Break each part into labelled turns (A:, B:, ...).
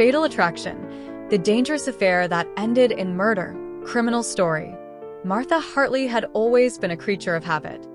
A: Fatal Attraction, the dangerous affair that ended in murder, criminal story. Martha Hartley had always been a creature of habit.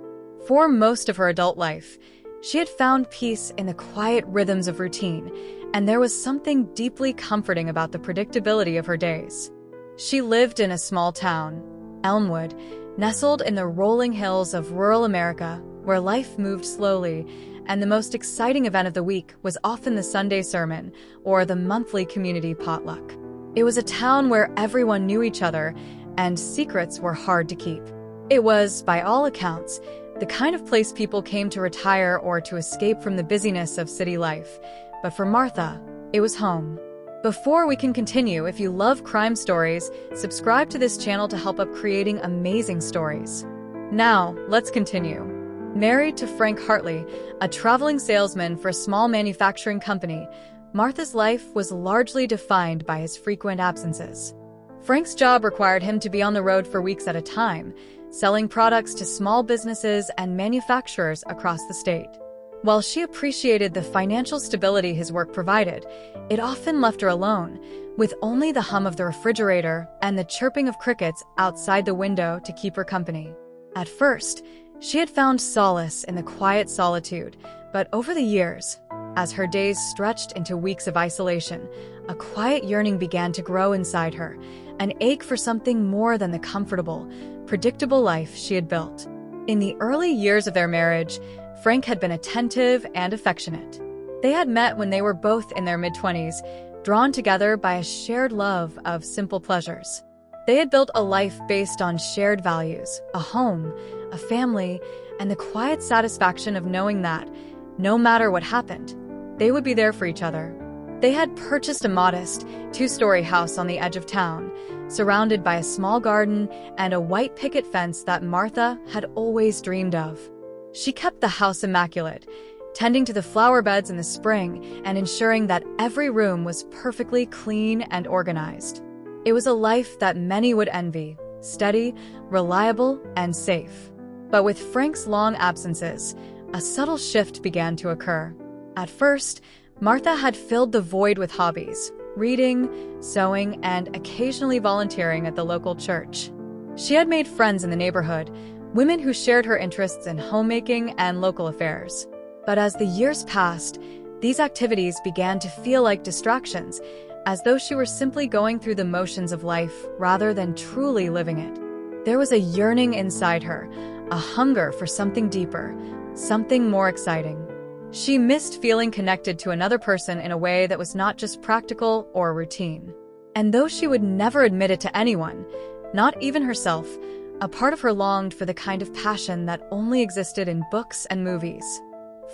A: For most of her adult life, she had found peace in the quiet rhythms of routine, and there was something deeply comforting about the predictability of her days. She lived in a small town, Elmwood, nestled in the rolling hills of rural America, where life moved slowly, and the most exciting event of the week was often the Sunday sermon or the monthly community potluck. It was a town where everyone knew each other, and secrets were hard to keep. It was, by all accounts, the kind of place people came to retire or to escape from the busyness of city life. But for Martha, it was home. Before we can continue, if you love crime stories, subscribe to this channel to help up creating amazing stories. Now, let's continue. Married to Frank Hartley, a traveling salesman for a small manufacturing company, Martha's life was largely defined by his frequent absences. Frank's job required him to be on the road for weeks at a time, selling products to small businesses and manufacturers across the state. While she appreciated the financial stability his work provided, it often left her alone, with only the hum of the refrigerator and the chirping of crickets outside the window to keep her company. At first, she had found solace in the quiet solitude, but over the years, as her days stretched into weeks of isolation, a quiet yearning began to grow inside her, an ache for something more than the comfortable, predictable life she had built. In the early years of their marriage, Frank had been attentive and affectionate. They had met when they were both in their mid-20s, drawn together by a shared love of simple pleasures. They had built a life based on shared values, a home, a family, and the quiet satisfaction of knowing that, no matter what happened, they would be there for each other. They had purchased a modest, two-story house on the edge of town, surrounded by a small garden and a white picket fence that Martha had always dreamed of. She kept the house immaculate, tending to the flower beds in the spring and ensuring that every room was perfectly clean and organized. It was a life that many would envy, steady, reliable, and safe. But with Frank's long absences, a subtle shift began to occur. At first, Martha had filled the void with hobbies, reading, sewing, and occasionally volunteering at the local church. She had made friends in the neighborhood, women who shared her interests in homemaking and local affairs. But as the years passed, these activities began to feel like distractions, as though she were simply going through the motions of life rather than truly living it. There was a yearning inside her, a hunger for something deeper, something more exciting. She missed feeling connected to another person in a way that was not just practical or routine. And though she would never admit it to anyone, not even herself, a part of her longed for the kind of passion that only existed in books and movies.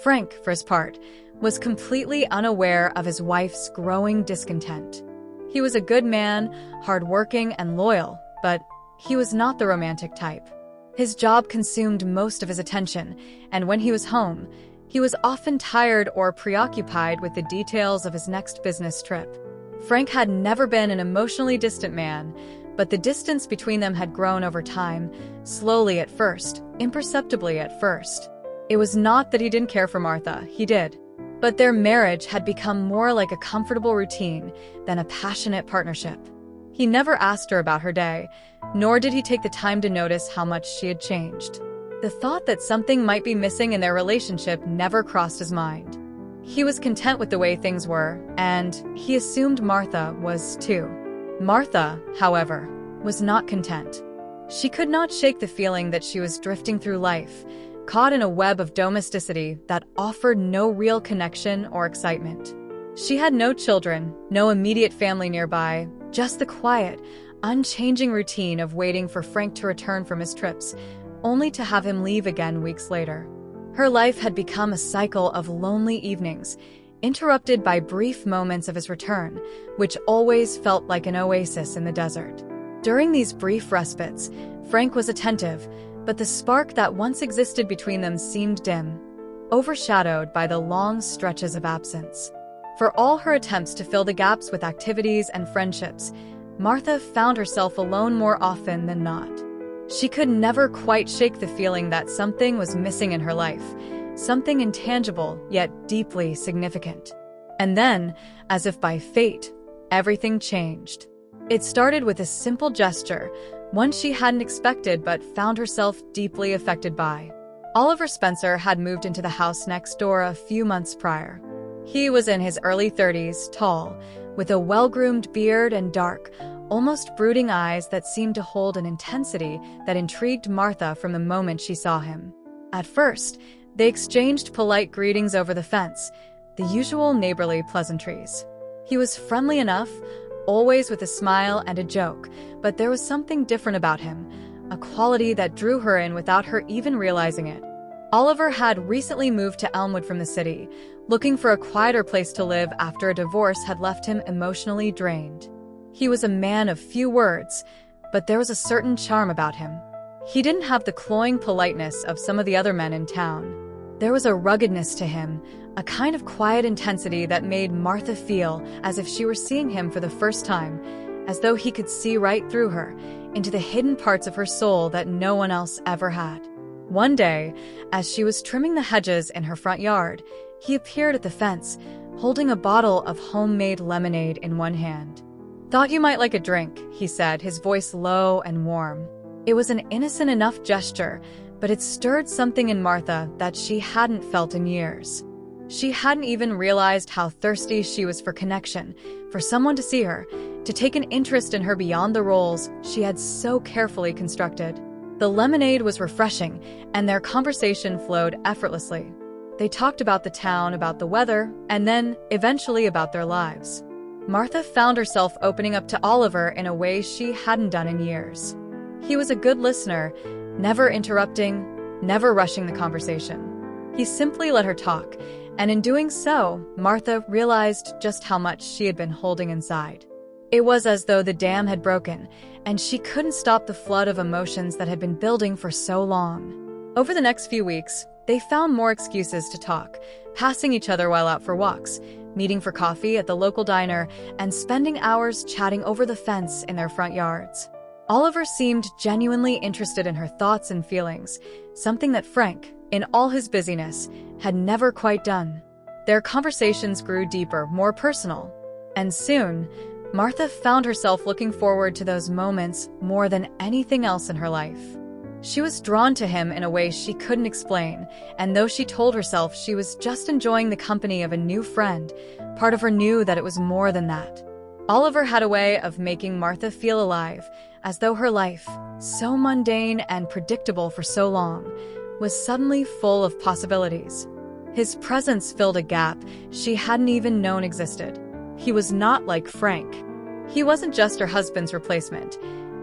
A: Frank, for his part, was completely unaware of his wife's growing discontent. He was a good man, hardworking and loyal, but he was not the romantic type. His job consumed most of his attention, and when he was home, he was often tired or preoccupied with the details of his next business trip. Frank had never been an emotionally distant man, but the distance between them had grown over time, slowly at first, imperceptibly at first. It was not that he didn't care for Martha, he did. But their marriage had become more like a comfortable routine than a passionate partnership. He never asked her about her day, nor did he take the time to notice how much she had changed. The thought that something might be missing in their relationship never crossed his mind. He was content with the way things were, and he assumed Martha was too. Martha, however, was not content. She could not shake the feeling that she was drifting through life, caught in a web of domesticity that offered no real connection or excitement. She had no children, no immediate family nearby, just the quiet, unchanging routine of waiting for Frank to return from his trips, only to have him leave again weeks later. Her life had become a cycle of lonely evenings, interrupted by brief moments of his return, which always felt like an oasis in the desert. During these brief respites, Frank was attentive, but the spark that once existed between them seemed dim, overshadowed by the long stretches of absence. For all her attempts to fill the gaps with activities and friendships, Martha found herself alone more often than not. She could never quite shake the feeling that something was missing in her life, something intangible yet deeply significant. And then, as if by fate, everything changed. It started with a simple gesture, one she hadn't expected but found herself deeply affected by. Oliver Spencer had moved into the house next door a few months prior. He was in his early 30s, tall, with a well-groomed beard and dark, almost brooding eyes that seemed to hold an intensity that intrigued Martha from the moment she saw him. At first, they exchanged polite greetings over the fence, the usual neighborly pleasantries. He was friendly enough, always with a smile and a joke, but there was something different about him, a quality that drew her in without her even realizing it. Oliver had recently moved to Elmwood from the city, looking for a quieter place to live after a divorce had left him emotionally drained. He was a man of few words, but there was a certain charm about him. He didn't have the cloying politeness of some of the other men in town. There was a ruggedness to him, a kind of quiet intensity that made Martha feel as if she were seeing him for the first time, as though he could see right through her, into the hidden parts of her soul that no one else ever had. One day, as she was trimming the hedges in her front yard, he appeared at the fence, holding a bottle of homemade lemonade in one hand. "Thought you might like a drink," he said, his voice low and warm. It was an innocent enough gesture, but it stirred something in Martha that she hadn't felt in years. She hadn't even realized how thirsty she was for connection, for someone to see her, to take an interest in her beyond the roles she had so carefully constructed. The lemonade was refreshing, and their conversation flowed effortlessly. They talked about the town, about the weather, and then, eventually, about their lives. Martha found herself opening up to Oliver in a way she hadn't done in years. He was a good listener, never interrupting, never rushing the conversation. He simply let her talk, and in doing so, Martha realized just how much she had been holding inside. It was as though the dam had broken, and she couldn't stop the flood of emotions that had been building for so long. Over the next few weeks, they found more excuses to talk, passing each other while out for walks, meeting for coffee at the local diner, and spending hours chatting over the fence in their front yards. Oliver seemed genuinely interested in her thoughts and feelings, something that Frank, in all his busyness, had never quite done. Their conversations grew deeper, more personal, and soon, Martha found herself looking forward to those moments more than anything else in her life. She was drawn to him in a way she couldn't explain, and though she told herself she was just enjoying the company of a new friend, part of her knew that it was more than that. Oliver had a way of making Martha feel alive, as though her life, so mundane and predictable for so long, was suddenly full of possibilities. His presence filled a gap she hadn't even known existed. He was not like Frank. He wasn't just her husband's replacement.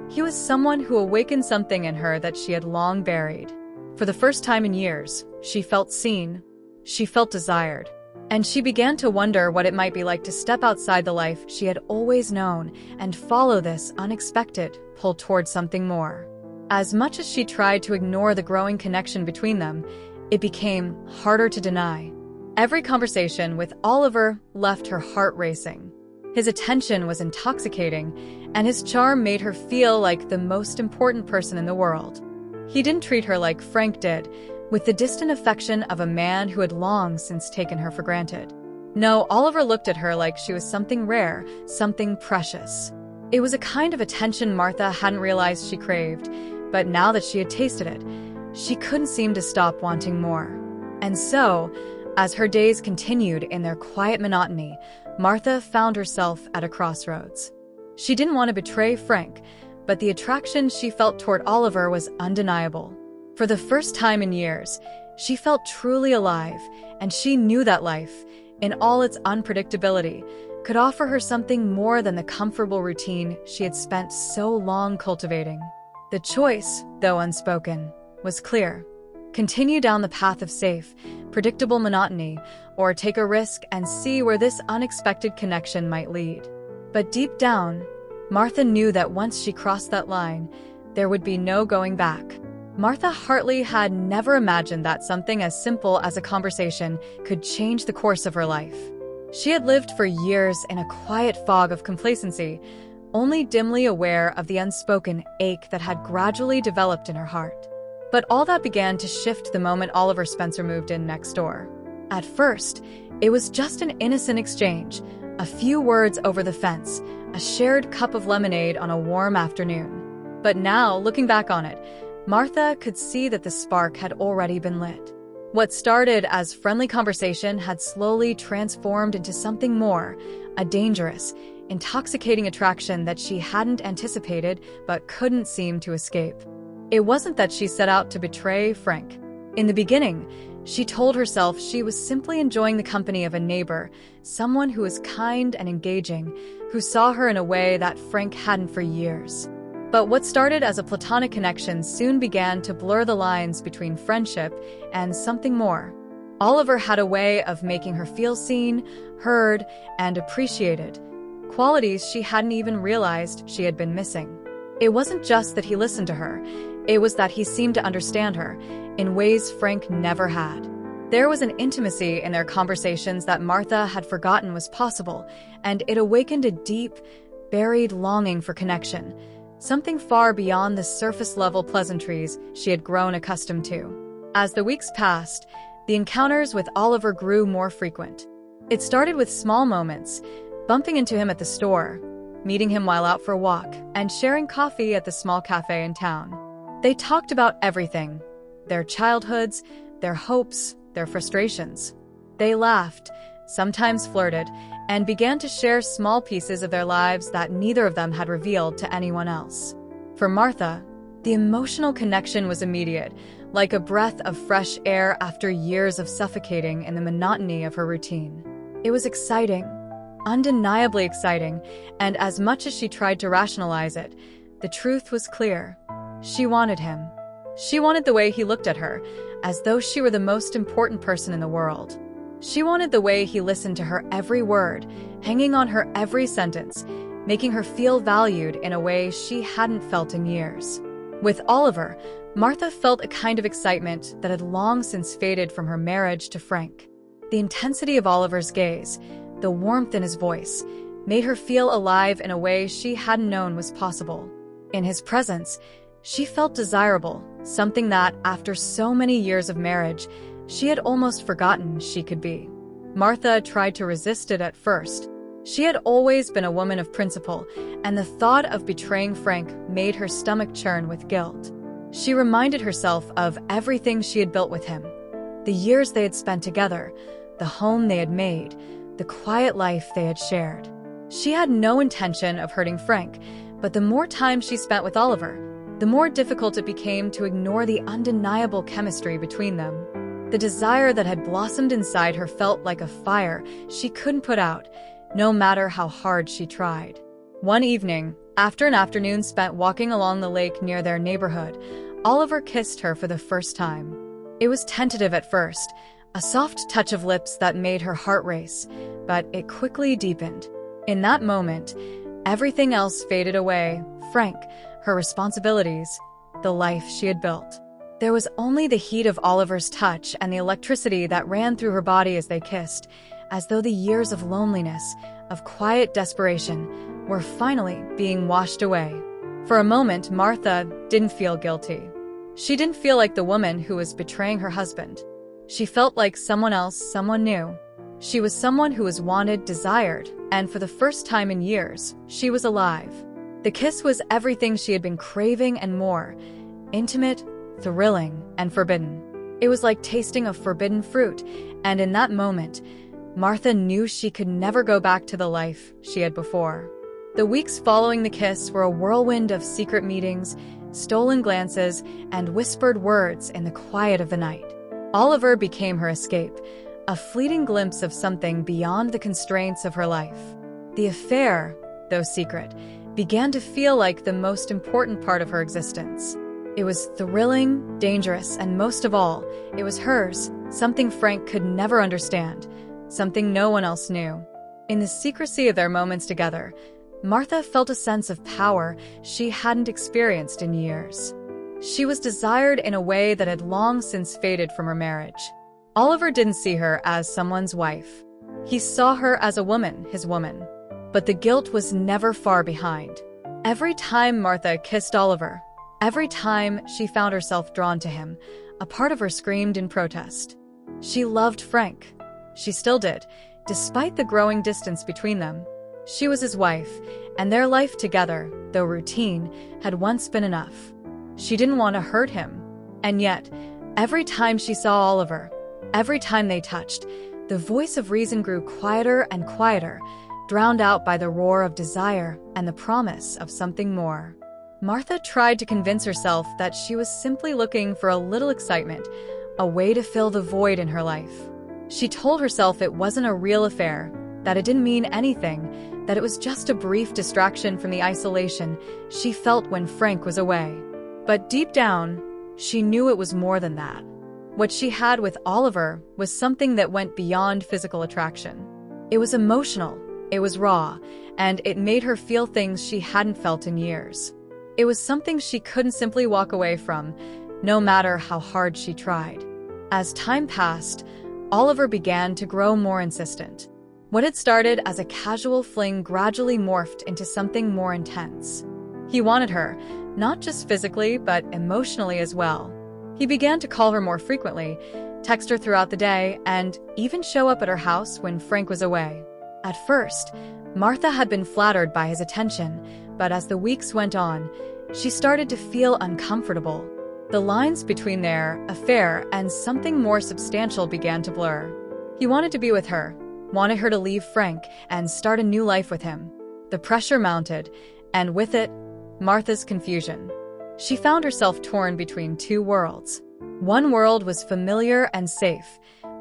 A: He was someone who awakened something in her that she had long buried. For the first time in years, she felt seen. She felt desired. And she began to wonder what it might be like to step outside the life she had always known and follow this unexpected pull towards something more. As much as she tried to ignore the growing connection between them, it became harder to deny. Every conversation with Oliver left her heart racing. His attention was intoxicating, and his charm made her feel like the most important person in the world. He didn't treat her like Frank did, with the distant affection of a man who had long since taken her for granted. No, Oliver looked at her like she was something rare, something precious. It was a kind of attention Martha hadn't realized she craved, but now that she had tasted it, she couldn't seem to stop wanting more. And so, as her days continued in their quiet monotony, Martha found herself at a crossroads. She didn't want to betray Frank, but the attraction she felt toward Oliver was undeniable. For the first time in years, she felt truly alive, and she knew that life, in all its unpredictability, could offer her something more than the comfortable routine she had spent so long cultivating. The choice, though unspoken, was clear. Continue down the path of safe, predictable monotony, or take a risk and see where this unexpected connection might lead. But deep down, Martha knew that once she crossed that line, there would be no going back. Martha Hartley had never imagined that something as simple as a conversation could change the course of her life. She had lived for years in a quiet fog of complacency, only dimly aware of the unspoken ache that had gradually developed in her heart. But all that began to shift the moment Oliver Spencer moved in next door. At first, it was just an innocent exchange, A few words over the fence, a shared cup of lemonade on a warm afternoon. But now, looking back on it, Martha could see that the spark had already been lit. What started as friendly conversation had slowly transformed into something more, a dangerous, intoxicating attraction that she hadn't anticipated but couldn't seem to escape. It wasn't that she set out to betray Frank. In the beginning, she told herself she was simply enjoying the company of a neighbor, someone who was kind and engaging, who saw her in a way that Frank hadn't for years. But what started as a platonic connection soon began to blur the lines between friendship and something more. Oliver had a way of making her feel seen, heard, and appreciated, qualities she hadn't even realized she had been missing. It wasn't just that he listened to her, it was that he seemed to understand her in ways Frank never had. There was an intimacy in their conversations that Martha had forgotten was possible, and it awakened a deep, buried longing for connection, something far beyond the surface-level pleasantries she had grown accustomed to. As the weeks passed, the encounters with Oliver grew more frequent. It started with small moments, bumping into him at the store, meeting him while out for a walk, and sharing coffee at the small cafe in town. They talked about everything, their childhoods, their hopes, their frustrations. They laughed, sometimes flirted, and began to share small pieces of their lives that neither of them had revealed to anyone else. For Martha, the emotional connection was immediate, like a breath of fresh air after years of suffocating in the monotony of her routine. It was exciting, undeniably exciting, and as much as she tried to rationalize it, the truth was clear. She wanted him. She wanted the way he looked at her, as though she were the most important person in the world. She wanted the way he listened to her every word, hanging on her every sentence, making her feel valued in a way she hadn't felt in years. With Oliver, Martha felt a kind of excitement that had long since faded from her marriage to Frank. The intensity of Oliver's gaze, the warmth in his voice, made her feel alive in a way she hadn't known was possible. In his presence, she felt desirable, something that, after so many years of marriage, she had almost forgotten she could be. Martha tried to resist it at first. She had always been a woman of principle, and the thought of betraying Frank made her stomach churn with guilt. She reminded herself of everything she had built with him, the years they had spent together, the home they had made, the quiet life they had shared. She had no intention of hurting Frank, but the more time she spent with Oliver, the more difficult it became to ignore the undeniable chemistry between them. The desire that had blossomed inside her felt like a fire she couldn't put out, no matter how hard she tried. One evening, after an afternoon spent walking along the lake near their neighborhood, Oliver kissed her for the first time. It was tentative at first, a soft touch of lips that made her heart race, but it quickly deepened. In that moment, everything else faded away: Frank, her responsibilities, the life she had built. There was only the heat of Oliver's touch and the electricity that ran through her body as they kissed, as though the years of loneliness, of quiet desperation, were finally being washed away. For a moment, Martha didn't feel guilty. She didn't feel like the woman who was betraying her husband. She felt like someone else, someone new. She was someone who was wanted, desired, and for the first time in years, she was alive. The kiss was everything she had been craving and more: intimate, thrilling, and forbidden. It was like tasting a forbidden fruit, and in that moment, Martha knew she could never go back to the life she had before. The weeks following the kiss were a whirlwind of secret meetings, stolen glances, and whispered words in the quiet of the night. Oliver became her escape, a fleeting glimpse of something beyond the constraints of her life. The affair, though secret, began to feel like the most important part of her existence. It was thrilling, dangerous, and most of all, it was hers, something Frank could never understand, something no one else knew. In the secrecy of their moments together, Martha felt a sense of power she hadn't experienced in years. She was desired in a way that had long since faded from her marriage. Oliver didn't see her as someone's wife. He saw her as a woman, his woman. But the guilt was never far behind. Every time Martha kissed Oliver, every time she found herself drawn to him, a part of her screamed in protest. She loved Frank. She still did, despite the growing distance between them. She was his wife, and their life together, though routine, had once been enough. She didn't want to hurt him. And yet, every time she saw Oliver, every time they touched, the voice of reason grew quieter and quieter, drowned out by the roar of desire and the promise of something more. Martha tried to convince herself that she was simply looking for a little excitement, a way to fill the void in her life. She told herself it wasn't a real affair, that it didn't mean anything, that it was just a brief distraction from the isolation she felt when Frank was away. But deep down, she knew it was more than that. What she had with Oliver was something that went beyond physical attraction. It was emotional, it was raw, and it made her feel things she hadn't felt in years. It was something she couldn't simply walk away from, no matter how hard she tried. As time passed, Oliver began to grow more insistent. What had started as a casual fling gradually morphed into something more intense. He wanted her, not just physically, but emotionally as well. He began to call her more frequently, text her throughout the day, and even show up at her house when Frank was away. At first, Martha had been flattered by his attention, but as the weeks went on, she started to feel uncomfortable. The lines between their affair and something more substantial began to blur. He wanted to be with her, wanted her to leave Frank and start a new life with him. The pressure mounted, and with it, Martha's confusion. She found herself torn between two worlds. One world was familiar and safe,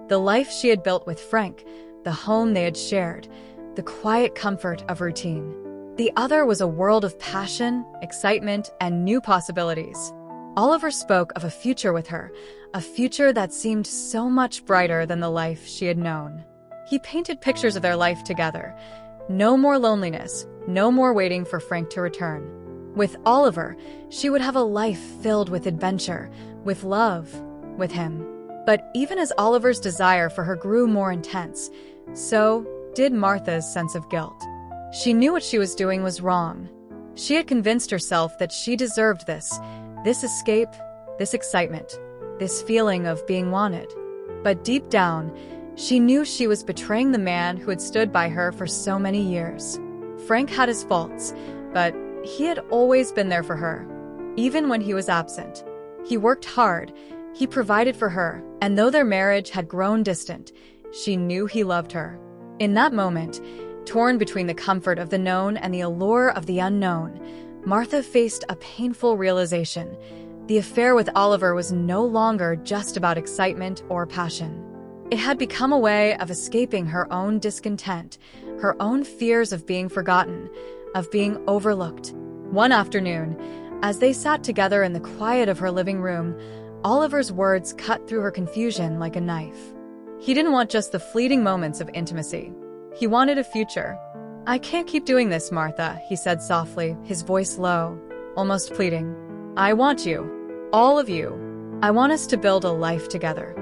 A: the life she had built with Frank, the home they had shared, the quiet comfort of routine. The other was a world of passion, excitement, and new possibilities. Oliver spoke of a future with her, a future that seemed so much brighter than the life she had known. He painted pictures of their life together. No more loneliness, no more waiting for Frank to return. With Oliver, she would have a life filled with adventure, with love, with him. But even as Oliver's desire for her grew more intense, so did Martha's sense of guilt. She knew what she was doing was wrong. She had convinced herself that she deserved this escape, this excitement, this feeling of being wanted. But deep down, she knew she was betraying the man who had stood by her for so many years. Frank had his faults, but he had always been there for her, even when he was absent. He worked hard, he provided for her, and though their marriage had grown distant, she knew he loved her. In that moment, torn between the comfort of the known and the allure of the unknown, Martha faced a painful realization. The affair with Oliver was no longer just about excitement or passion. It had become a way of escaping her own discontent, her own fears of being forgotten, of being overlooked. One afternoon, as they sat together in the quiet of her living room, Oliver's words cut through her confusion like a knife. He didn't want just the fleeting moments of intimacy. He wanted a future. "I can't keep doing this, Martha," he said softly, his voice low, almost pleading. "I want you. All of you. I want us to build a life together."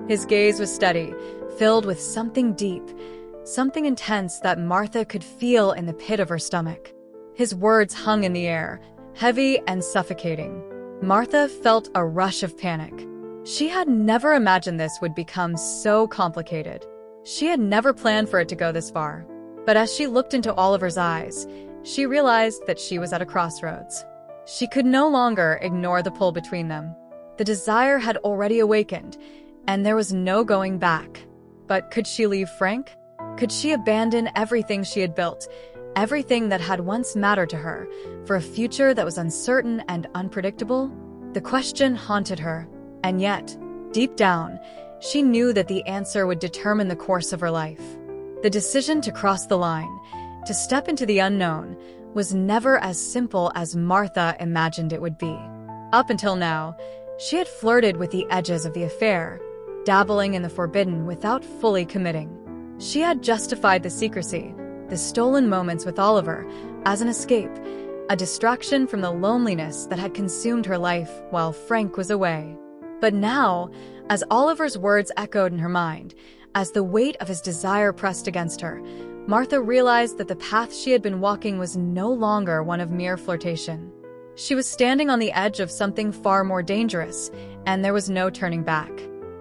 A: His gaze was steady, filled with something deep, something intense that Martha could feel in the pit of her stomach. His words hung in the air, heavy and suffocating. Martha felt a rush of panic. She had never imagined this would become so complicated. She had never planned for it to go this far. But as she looked into Oliver's eyes, she realized that she was at a crossroads. She could no longer ignore the pull between them. The desire had already awakened, and there was no going back. But could she leave Frank? Could she abandon everything she had built, everything that had once mattered to her, for a future that was uncertain and unpredictable? The question haunted her, and yet, deep down, she knew that the answer would determine the course of her life. The decision to cross the line, to step into the unknown, was never as simple as Martha imagined it would be. Up until now, she had flirted with the edges of the affair, dabbling in the forbidden without fully committing. She had justified the secrecy, the stolen moments with Oliver, as an escape, a distraction from the loneliness that had consumed her life while Frank was away. But now, as Oliver's words echoed in her mind, as the weight of his desire pressed against her, Martha realized that the path she had been walking was no longer one of mere flirtation. She was standing on the edge of something far more dangerous, and there was no turning back.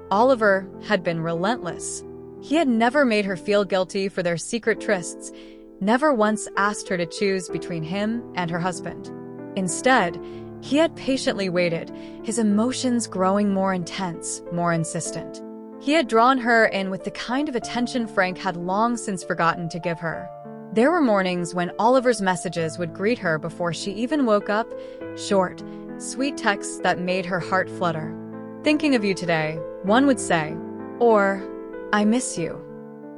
A: Oliver had been relentless. He had never made her feel guilty for their secret trysts, never once asked her to choose between him and her husband. Instead, he had patiently waited, his emotions growing more intense, more insistent. He had drawn her in with the kind of attention Frank had long since forgotten to give her. There were mornings when Oliver's messages would greet her before she even woke up, short, sweet texts that made her heart flutter. "Thinking of you today," one would say, or, "I miss you."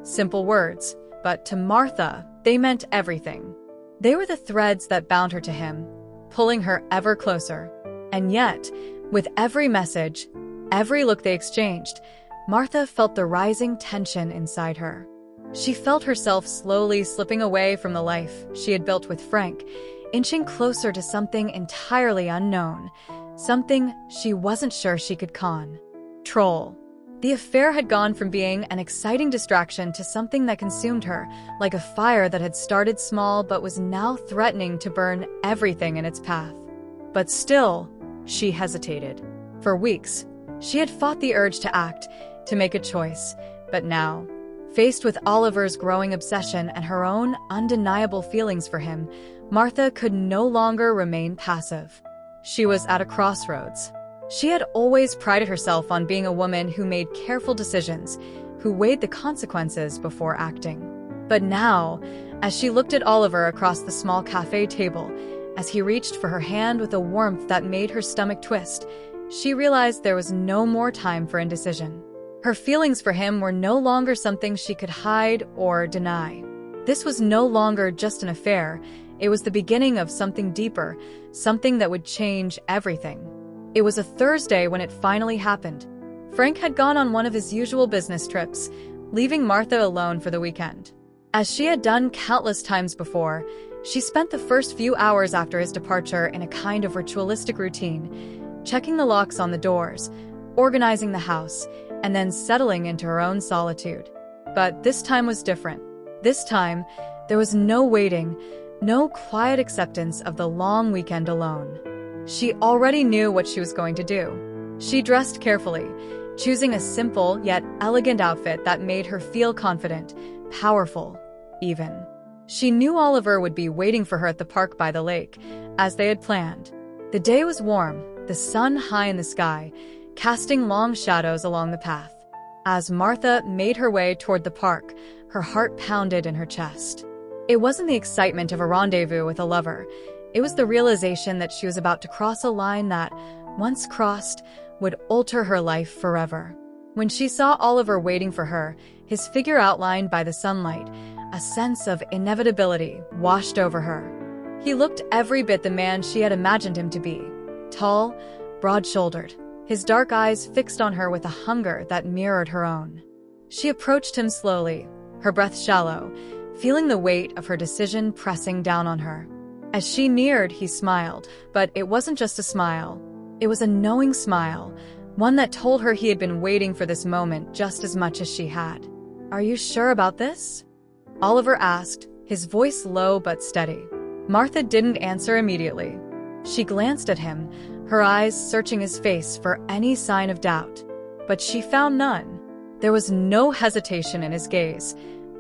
A: Simple words, but to Martha, they meant everything. They were the threads that bound her to him, pulling her ever closer. And yet, with every message, every look they exchanged, Martha felt the rising tension inside her. She felt herself slowly slipping away from the life she had built with Frank, inching closer to something entirely unknown, something she wasn't sure she could control. The affair had gone from being an exciting distraction to something that consumed her, like a fire that had started small but was now threatening to burn everything in its path. But still, she hesitated. For weeks, she had fought the urge to act, to make a choice, but now, faced with Oliver's growing obsession and her own undeniable feelings for him, Martha could no longer remain passive. She was at a crossroads. She had always prided herself on being a woman who made careful decisions, who weighed the consequences before acting. But now, as she looked at Oliver across the small cafe table, as he reached for her hand with a warmth that made her stomach twist, she realized there was no more time for indecision. Her feelings for him were no longer something she could hide or deny. This was no longer just an affair, it was the beginning of something deeper, something that would change everything. It was a Thursday when it finally happened. Frank had gone on one of his usual business trips, leaving Martha alone for the weekend. As she had done countless times before, she spent the first few hours after his departure in a kind of ritualistic routine, checking the locks on the doors, organizing the house, and then settling into her own solitude. But this time was different. This time, there was no waiting, no quiet acceptance of the long weekend alone. She already knew what she was going to do. She dressed carefully, choosing a simple yet elegant outfit that made her feel confident, powerful, even. She knew Oliver would be waiting for her at the park by the lake, as they had planned. The day was warm, the sun high in the sky, casting long shadows along the path. As Martha made her way toward the park, her heart pounded in her chest. It wasn't the excitement of a rendezvous with a lover. It was the realization that she was about to cross a line that, once crossed, would alter her life forever. When she saw Oliver waiting for her, his figure outlined by the sunlight, a sense of inevitability washed over her. He looked every bit the man she had imagined him to be. Tall, broad-shouldered, his dark eyes fixed on her with a hunger that mirrored her own. She approached him slowly, her breath shallow, feeling the weight of her decision pressing down on her. As she neared, he smiled, but it wasn't just a smile. It was a knowing smile, one that told her he had been waiting for this moment just as much as she had. "Are you sure about this?" Oliver asked, his voice low but steady. Martha didn't answer immediately. She glanced at him, her eyes searching his face for any sign of doubt. But she found none. There was no hesitation in his gaze,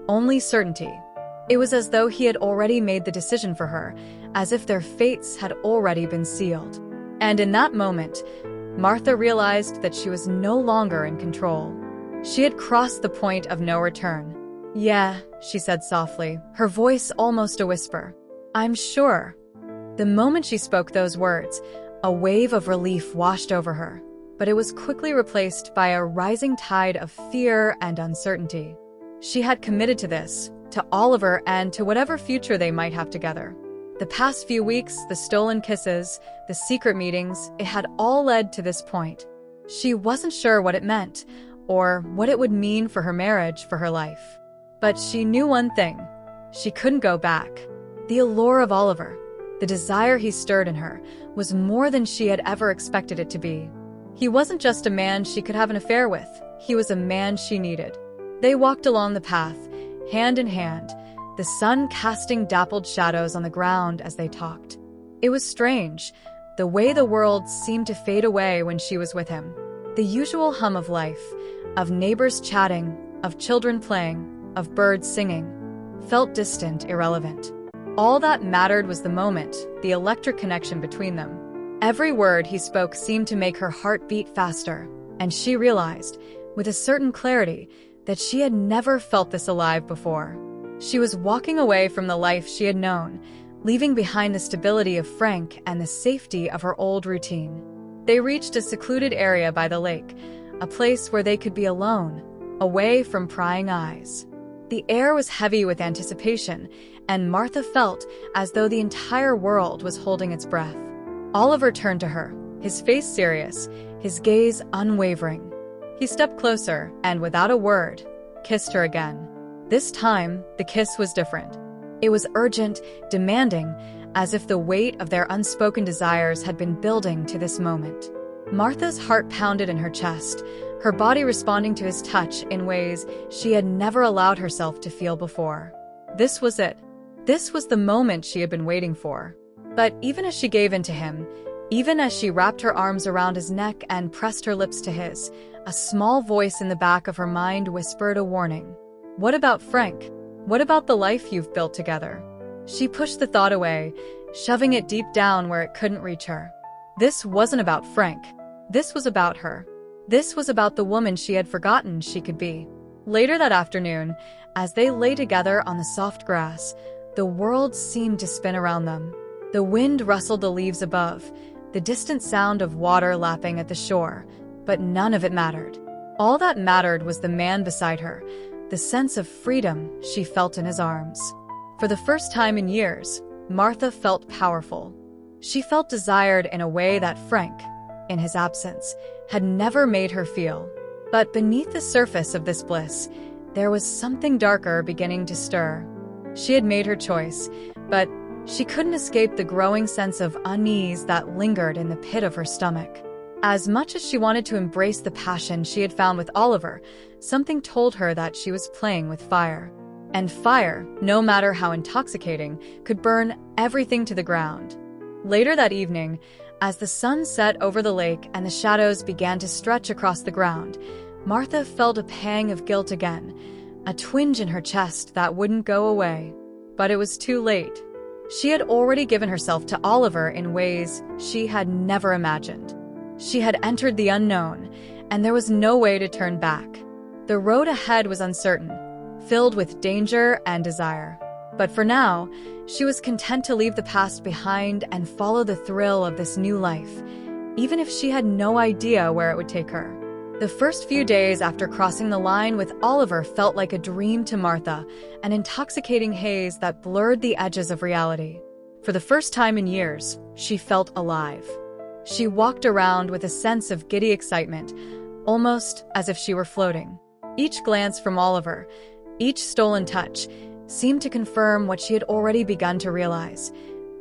A: only certainty. It was as though he had already made the decision for her, as if their fates had already been sealed. And in that moment, Martha realized that she was no longer in control. She had crossed the point of no return. "Yeah," she said softly, her voice almost a whisper. "I'm sure." The moment she spoke those words, a wave of relief washed over her, but it was quickly replaced by a rising tide of fear and uncertainty. She had committed to this, to Oliver, and to whatever future they might have together. The past few weeks, the stolen kisses, the secret meetings, it had all led to this point. She wasn't sure what it meant, or what it would mean for her marriage, for her life. But she knew one thing. She couldn't go back. The allure of Oliver, the desire he stirred in her, was more than she had ever expected it to be. He wasn't just a man she could have an affair with. He was a man she needed. They walked along the path, hand in hand, the sun casting dappled shadows on the ground as they talked. It was strange, the way the world seemed to fade away when she was with him. The usual hum of life, of neighbors chatting, of children playing, of birds singing, felt distant, irrelevant. All that mattered was the moment, the electric connection between them. Every word he spoke seemed to make her heart beat faster, and she realized, with a certain clarity, that she had never felt this alive before. She was walking away from the life she had known, leaving behind the stability of Frank and the safety of her old routine. They reached a secluded area by the lake, a place where they could be alone, away from prying eyes. The air was heavy with anticipation, and Martha felt as though the entire world was holding its breath. Oliver turned to her, his face serious, his gaze unwavering. He stepped closer and, without a word, kissed her again. This time, the kiss was different. It was urgent, demanding, as if the weight of their unspoken desires had been building to this moment. Martha's heart pounded in her chest, her body responding to his touch in ways she had never allowed herself to feel before. This was it. This was the moment she had been waiting for. But even as she gave in to him, even as she wrapped her arms around his neck and pressed her lips to his, a small voice in the back of her mind whispered a warning. What about Frank? What about the life you've built together? She pushed the thought away, shoving it deep down where it couldn't reach her. This wasn't about Frank. This was about her. This was about the woman she had forgotten she could be. Later that afternoon, as they lay together on the soft grass, the world seemed to spin around them. The wind rustled the leaves above, the distant sound of water lapping at the shore, but none of it mattered. All that mattered was the man beside her, the sense of freedom she felt in his arms. For the first time in years, Martha felt powerful. She felt desired in a way that Frank, in his absence, had never made her feel. But beneath the surface of this bliss, there was something darker beginning to stir. She had made her choice, but she couldn't escape the growing sense of unease that lingered in the pit of her stomach. As much as she wanted to embrace the passion she had found with Oliver, something told her that she was playing with fire. And fire, no matter how intoxicating, could burn everything to the ground. Later that evening, as the sun set over the lake and the shadows began to stretch across the ground, Martha felt a pang of guilt again, a twinge in her chest that wouldn't go away. But it was too late. She had already given herself to Oliver in ways she had never imagined. She had entered the unknown, and there was no way to turn back. The road ahead was uncertain, filled with danger and desire. But for now, she was content to leave the past behind and follow the thrill of this new life, even if she had no idea where it would take her. The first few days after crossing the line with Oliver felt like a dream to Martha, an intoxicating haze that blurred the edges of reality. For the first time in years, she felt alive. She walked around with a sense of giddy excitement, almost as if she were floating. Each glance from Oliver, each stolen touch, seemed to confirm what she had already begun to realize.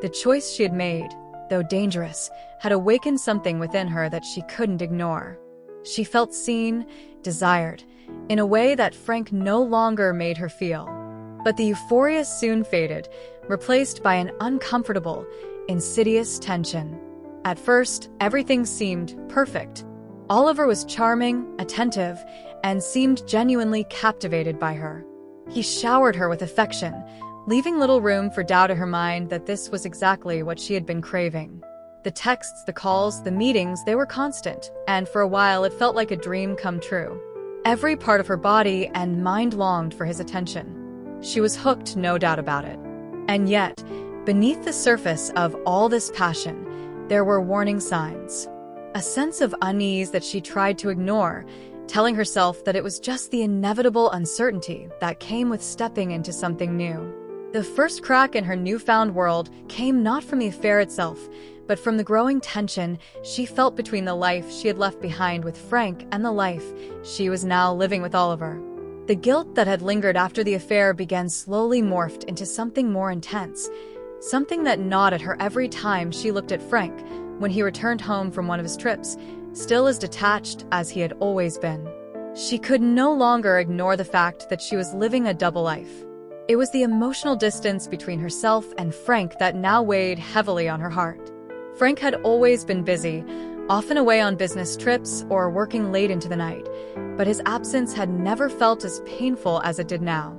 A: The choice she had made, though dangerous, had awakened something within her that she couldn't ignore. She felt seen, desired, in a way that Frank no longer made her feel. But the euphoria soon faded, replaced by an uncomfortable, insidious tension. At first, everything seemed perfect. Oliver was charming, attentive, and seemed genuinely captivated by her. He showered her with affection, leaving little room for doubt in her mind that this was exactly what she had been craving. The texts, the calls, the meetings, they were constant, and for a while it felt like a dream come true. Every part of her body and mind longed for his attention. She was hooked, no doubt about it. And yet, beneath the surface of all this passion, there were warning signs. A sense of unease that she tried to ignore, telling herself that it was just the inevitable uncertainty that came with stepping into something new. The first crack in her newfound world came not from the affair itself, but from the growing tension she felt between the life she had left behind with Frank and the life she was now living with Oliver. The guilt that had lingered after the affair began slowly morphed into something more intense, something that gnawed at her every time she looked at Frank when he returned home from one of his trips, still as detached as he had always been. She could no longer ignore the fact that she was living a double life. It was the emotional distance between herself and Frank that now weighed heavily on her heart. Frank had always been busy, often away on business trips or working late into the night, but his absence had never felt as painful as it did now.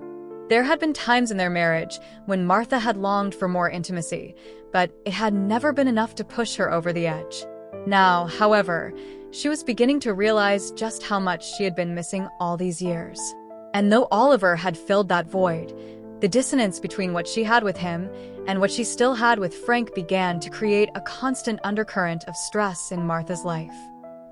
A: There had been times in their marriage when Martha had longed for more intimacy, but it had never been enough to push her over the edge. Now, however, she was beginning to realize just how much she had been missing all these years. And though Oliver had filled that void, the dissonance between what she had with him and what she still had with Frank began to create a constant undercurrent of stress in Martha's life.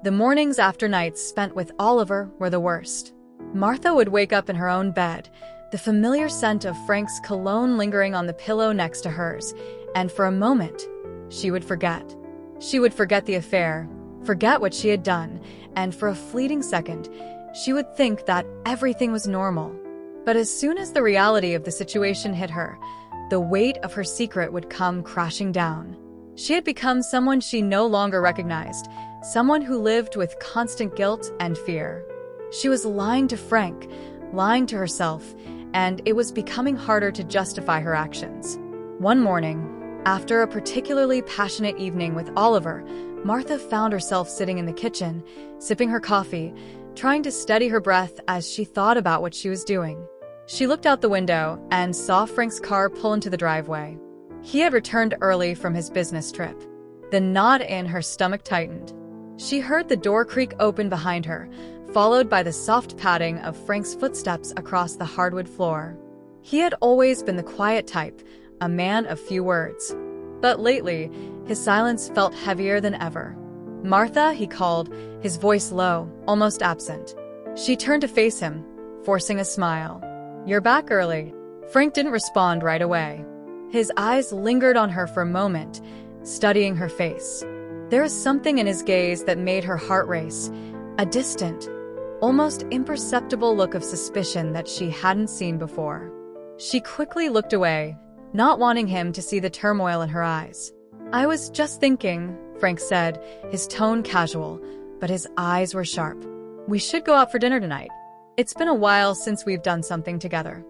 A: The mornings after nights spent with Oliver were the worst. Martha would wake up in her own bed, the familiar scent of Frank's cologne lingering on the pillow next to hers, and for a moment, she would forget. She would forget the affair, forget what she had done, and for a fleeting second, she would think that everything was normal. But as soon as the reality of the situation hit her, the weight of her secret would come crashing down. She had become someone she no longer recognized, someone who lived with constant guilt and fear. She was lying to Frank, lying to herself, and it was becoming harder to justify her actions. One morning, after a particularly passionate evening with Oliver, Martha found herself sitting in the kitchen, sipping her coffee, trying to steady her breath as she thought about what she was doing. She looked out the window and saw Frank's car pull into the driveway. He had returned early from his business trip. The knot in her stomach tightened. She heard the door creak open behind her, followed by the soft padding of Frank's footsteps across the hardwood floor. He had always been the quiet type, a man of few words. But lately, his silence felt heavier than ever. "Martha," he called, his voice low, almost absent. She turned to face him, forcing a smile. "You're back early." Frank didn't respond right away. His eyes lingered on her for a moment, studying her face. There was something in his gaze that made her heart race, a distant, almost imperceptible look of suspicion that she hadn't seen before. She quickly looked away, not wanting him to see the turmoil in her eyes. "I was just thinking," Frank said, his tone casual, but his eyes were sharp. "We should go out for dinner tonight. It's been a while since we've done something together."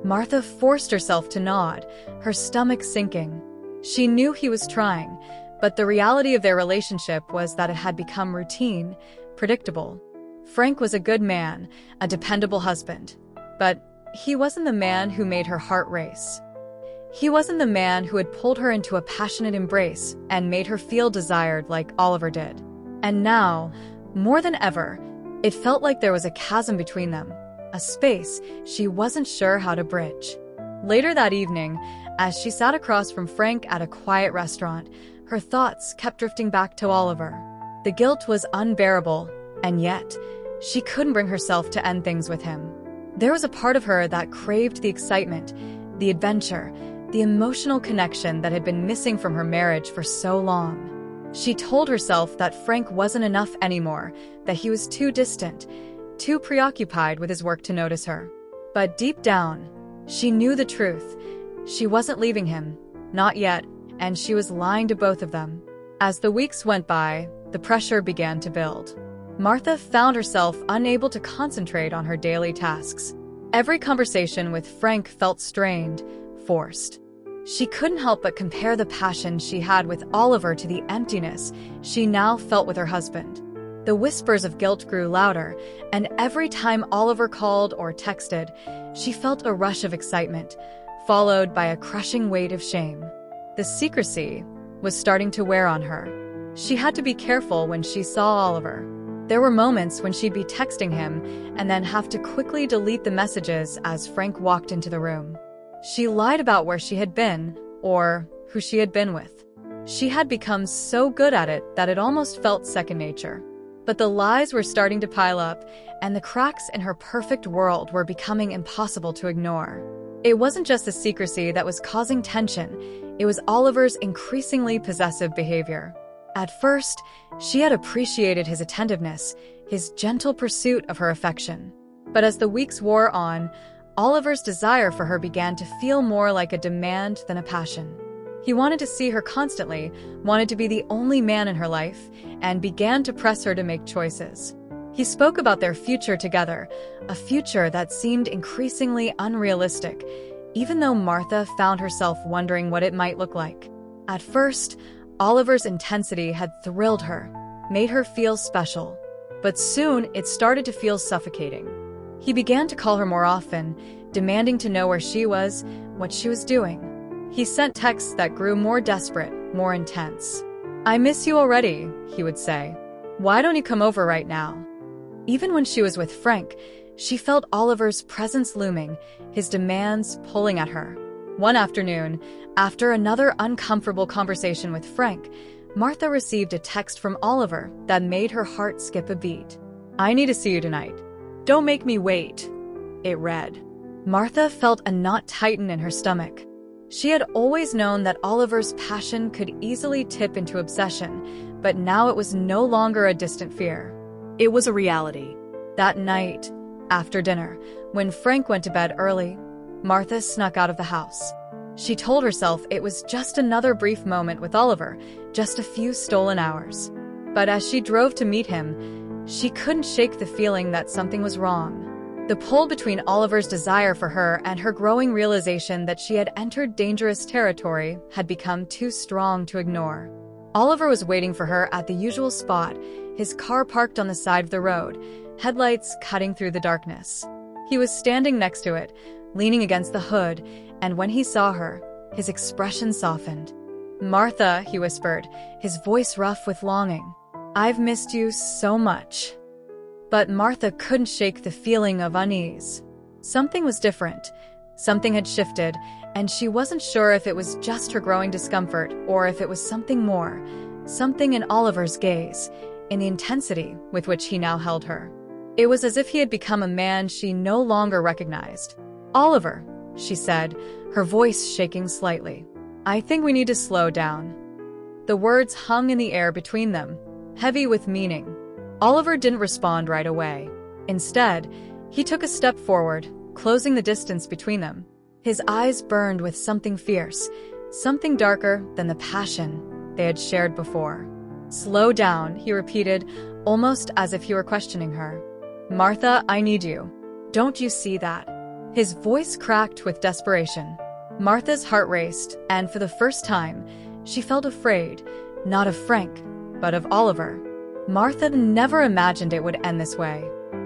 A: Martha forced herself to nod, her stomach sinking. She knew he was trying, but the reality of their relationship was that it had become routine, predictable. Frank was a good man, a dependable husband, but he wasn't the man who made her heart race. He wasn't the man who had pulled her into a passionate embrace and made her feel desired like Oliver did. And now, more than ever, it felt like there was a chasm between them, a space she wasn't sure how to bridge. Later that evening, as she sat across from Frank at a quiet restaurant, her thoughts kept drifting back to Oliver. The guilt was unbearable, and yet, she couldn't bring herself to end things with him. There was a part of her that craved the excitement, the adventure, the emotional connection that had been missing from her marriage for so long. She told herself that Frank wasn't enough anymore, that he was too distant, too preoccupied with his work to notice her. But deep down, she knew the truth. She wasn't leaving him, not yet, and she was lying to both of them. As the weeks went by, the pressure began to build. Martha found herself unable to concentrate on her daily tasks. Every conversation with Frank felt strained, forced. She couldn't help but compare the passion she had with Oliver to the emptiness she now felt with her husband. The whispers of guilt grew louder, and every time Oliver called or texted, she felt a rush of excitement, followed by a crushing weight of shame. The secrecy was starting to wear on her. She had to be careful when she saw Oliver. There were moments when she'd be texting him and then have to quickly delete the messages as Frank walked into the room. She lied about where she had been, or who she had been with. She had become so good at it that it almost felt second nature. But the lies were starting to pile up, and the cracks in her perfect world were becoming impossible to ignore. It wasn't just the secrecy that was causing tension, it was Oliver's increasingly possessive behavior. At first, she had appreciated his attentiveness, his gentle pursuit of her affection. But as the weeks wore on, Oliver's desire for her began to feel more like a demand than a passion. He wanted to see her constantly, wanted to be the only man in her life, and began to press her to make choices. He spoke about their future together, a future that seemed increasingly unrealistic, even though Martha found herself wondering what it might look like. At first, Oliver's intensity had thrilled her. made her feel special. But soon, it started to feel suffocating. He began to call her more often, demanding to know where she was, what she was doing. He sent texts that grew more desperate, more intense. "I miss you already," he would say. "Why don't you come over right now?" Even when she was with Frank, she felt Oliver's presence looming, his demands pulling at her. One afternoon, after another uncomfortable conversation with Frank, Martha received a text from Oliver that made her heart skip a beat. "I need to see you tonight. Don't make me wait," it read. Martha felt a knot tighten in her stomach. She had always known that Oliver's passion could easily tip into obsession, but now it was no longer a distant fear. It was a reality. That night, after dinner, when Frank went to bed early, Martha snuck out of the house. She told herself it was just another brief moment with Oliver, just a few stolen hours. But as she drove to meet him, she couldn't shake the feeling that something was wrong. The pull between Oliver's desire for her and her growing realization that she had entered dangerous territory had become too strong to ignore. Oliver was waiting for her at the usual spot, his car parked on the side of the road, headlights cutting through the darkness. He was standing next to it, leaning against the hood, and when he saw her, his expression softened. "Martha," he whispered, his voice rough with longing. "I've missed you so much." But Martha couldn't shake the feeling of unease. Something was different. Something had shifted, and she wasn't sure if it was just her growing discomfort or if it was something more, something in Oliver's gaze, in the intensity with which he now held her. It was as if he had become a man she no longer recognized. "Oliver," she said, her voice shaking slightly. "I think we need to slow down." The words hung in the air between them, heavy with meaning. Oliver didn't respond right away. Instead, he took a step forward, closing the distance between them. His eyes burned with something fierce, something darker than the passion they had shared before. "Slow down," he repeated, almost as if he were questioning her. "Martha, I need you. Don't you see that?" His voice cracked with desperation. Martha's heart raced, and for the first time, she felt afraid, not of Frank, but of Oliver. Martha never imagined it would end this way.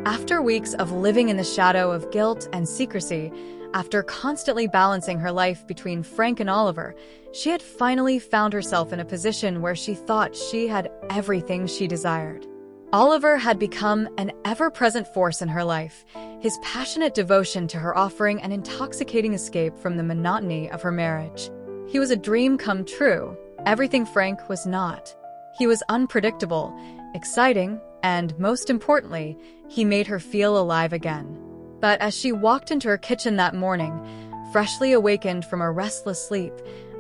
A: After weeks of living in the shadow of guilt and secrecy, after constantly balancing her life between Frank and Oliver, she had finally found herself in a position where she thought she had everything she desired. Oliver had become an ever-present force in her life, his passionate devotion to her offering an intoxicating escape from the monotony of her marriage. He was a dream come true, everything Frank was not. He was unpredictable, exciting, and most importantly, he made her feel alive again. But as she walked into her kitchen that morning, freshly awakened from a restless sleep,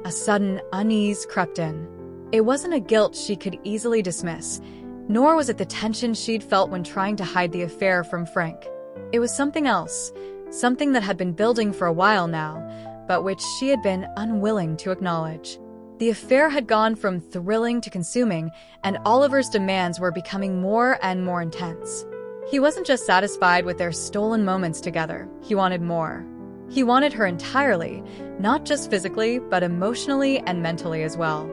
A: a sudden unease crept in. It wasn't a guilt she could easily dismiss, nor was it the tension she'd felt when trying to hide the affair from Frank. It was something else, something that had been building for a while now, but which she had been unwilling to acknowledge. The affair had gone from thrilling to consuming, and Oliver's demands were becoming more and more intense. He wasn't just satisfied with their stolen moments together, he wanted more. He wanted her entirely, not just physically, but emotionally and mentally as well.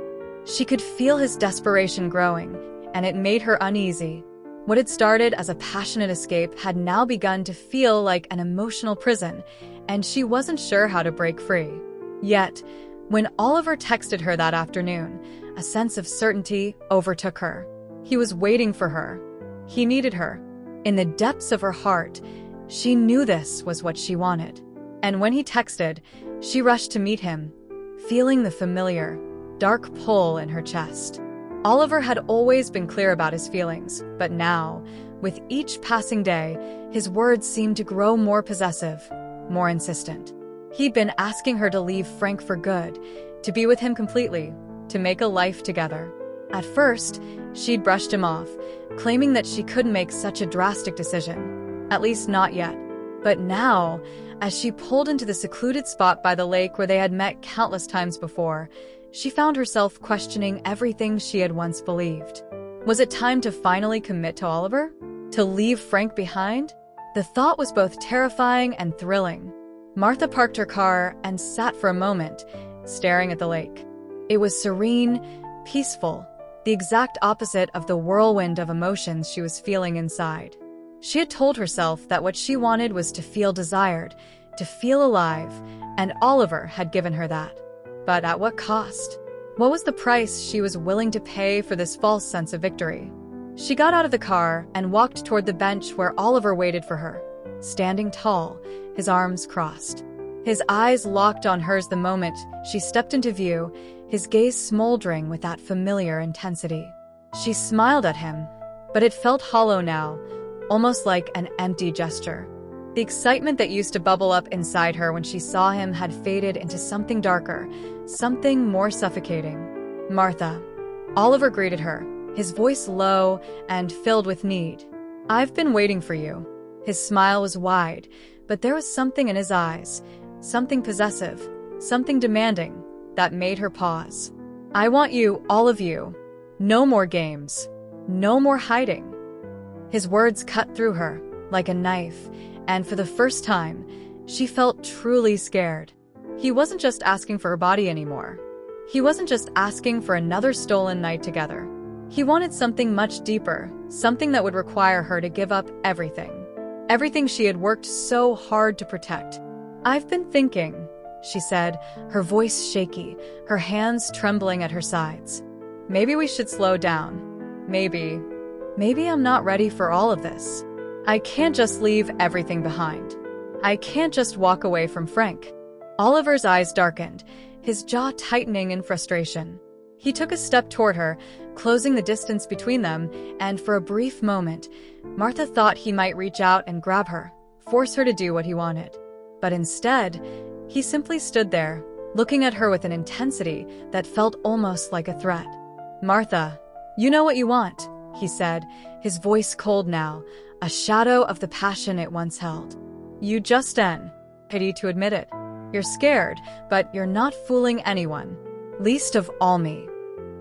A: She could feel his desperation growing, and it made her uneasy. What had started as a passionate escape had now begun to feel like an emotional prison, and she wasn't sure how to break free. Yet, when Oliver texted her that afternoon, a sense of certainty overtook her. He was waiting for her. He needed her. In the depths of her heart, she knew this was what she wanted. And when he texted, she rushed to meet him, feeling the familiar, dark pull in her chest. Oliver had always been clear about his feelings, but now, with each passing day, his words seemed to grow more possessive, more insistent. He'd been asking her to leave Frank for good, to be with him completely, to make a life together. At first, she'd brushed him off, claiming that she couldn't make such a drastic decision, at least not yet. But now, as she pulled into the secluded spot by the lake where they had met countless times before, she found herself questioning everything she had once believed. Was it time to finally commit to Oliver? To leave Frank behind? The thought was both terrifying and thrilling. Martha parked her car and sat for a moment, staring at the lake. It was serene, peaceful, the exact opposite of the whirlwind of emotions she was feeling inside. She had told herself that what she wanted was to feel desired, to feel alive, and Oliver had given her that. But at what cost? What was the price she was willing to pay for this false sense of victory? She got out of the car and walked toward the bench where Oliver waited for her, standing tall, his arms crossed. His eyes locked on hers the moment she stepped into view, his gaze smoldering with that familiar intensity. She smiled at him, but it felt hollow now, almost like an empty gesture. The excitement that used to bubble up inside her when she saw him had faded into something darker, something more suffocating. "Martha." Oliver greeted her, his voice low and filled with need. "I've been waiting for you." His smile was wide, but there was something in his eyes, something possessive, something demanding, that made her pause. "I want you, all of you. No more games. No more hiding." His words cut through her like a knife, and for the first time, she felt truly scared. He wasn't just asking for her body anymore. He wasn't just asking for another stolen night together. He wanted something much deeper, something that would require her to give up everything. Everything she had worked so hard to protect. "I've been thinking," she said, her voice shaky, her hands trembling at her sides. "Maybe we should slow down. Maybe I'm not ready for all of this. I can't just leave everything behind. I can't just walk away from Frank." Oliver's eyes darkened, his jaw tightening in frustration. He took a step toward her, closing the distance between them, and for a brief moment, Martha thought he might reach out and grab her, force her to do what he wanted. But instead, he simply stood there, looking at her with an intensity that felt almost like a threat. "Martha, you know what you want," he said, his voice cold now, a shadow of the passion it once held. "You just pity to admit it. You're scared, but you're not fooling anyone. Least of all me."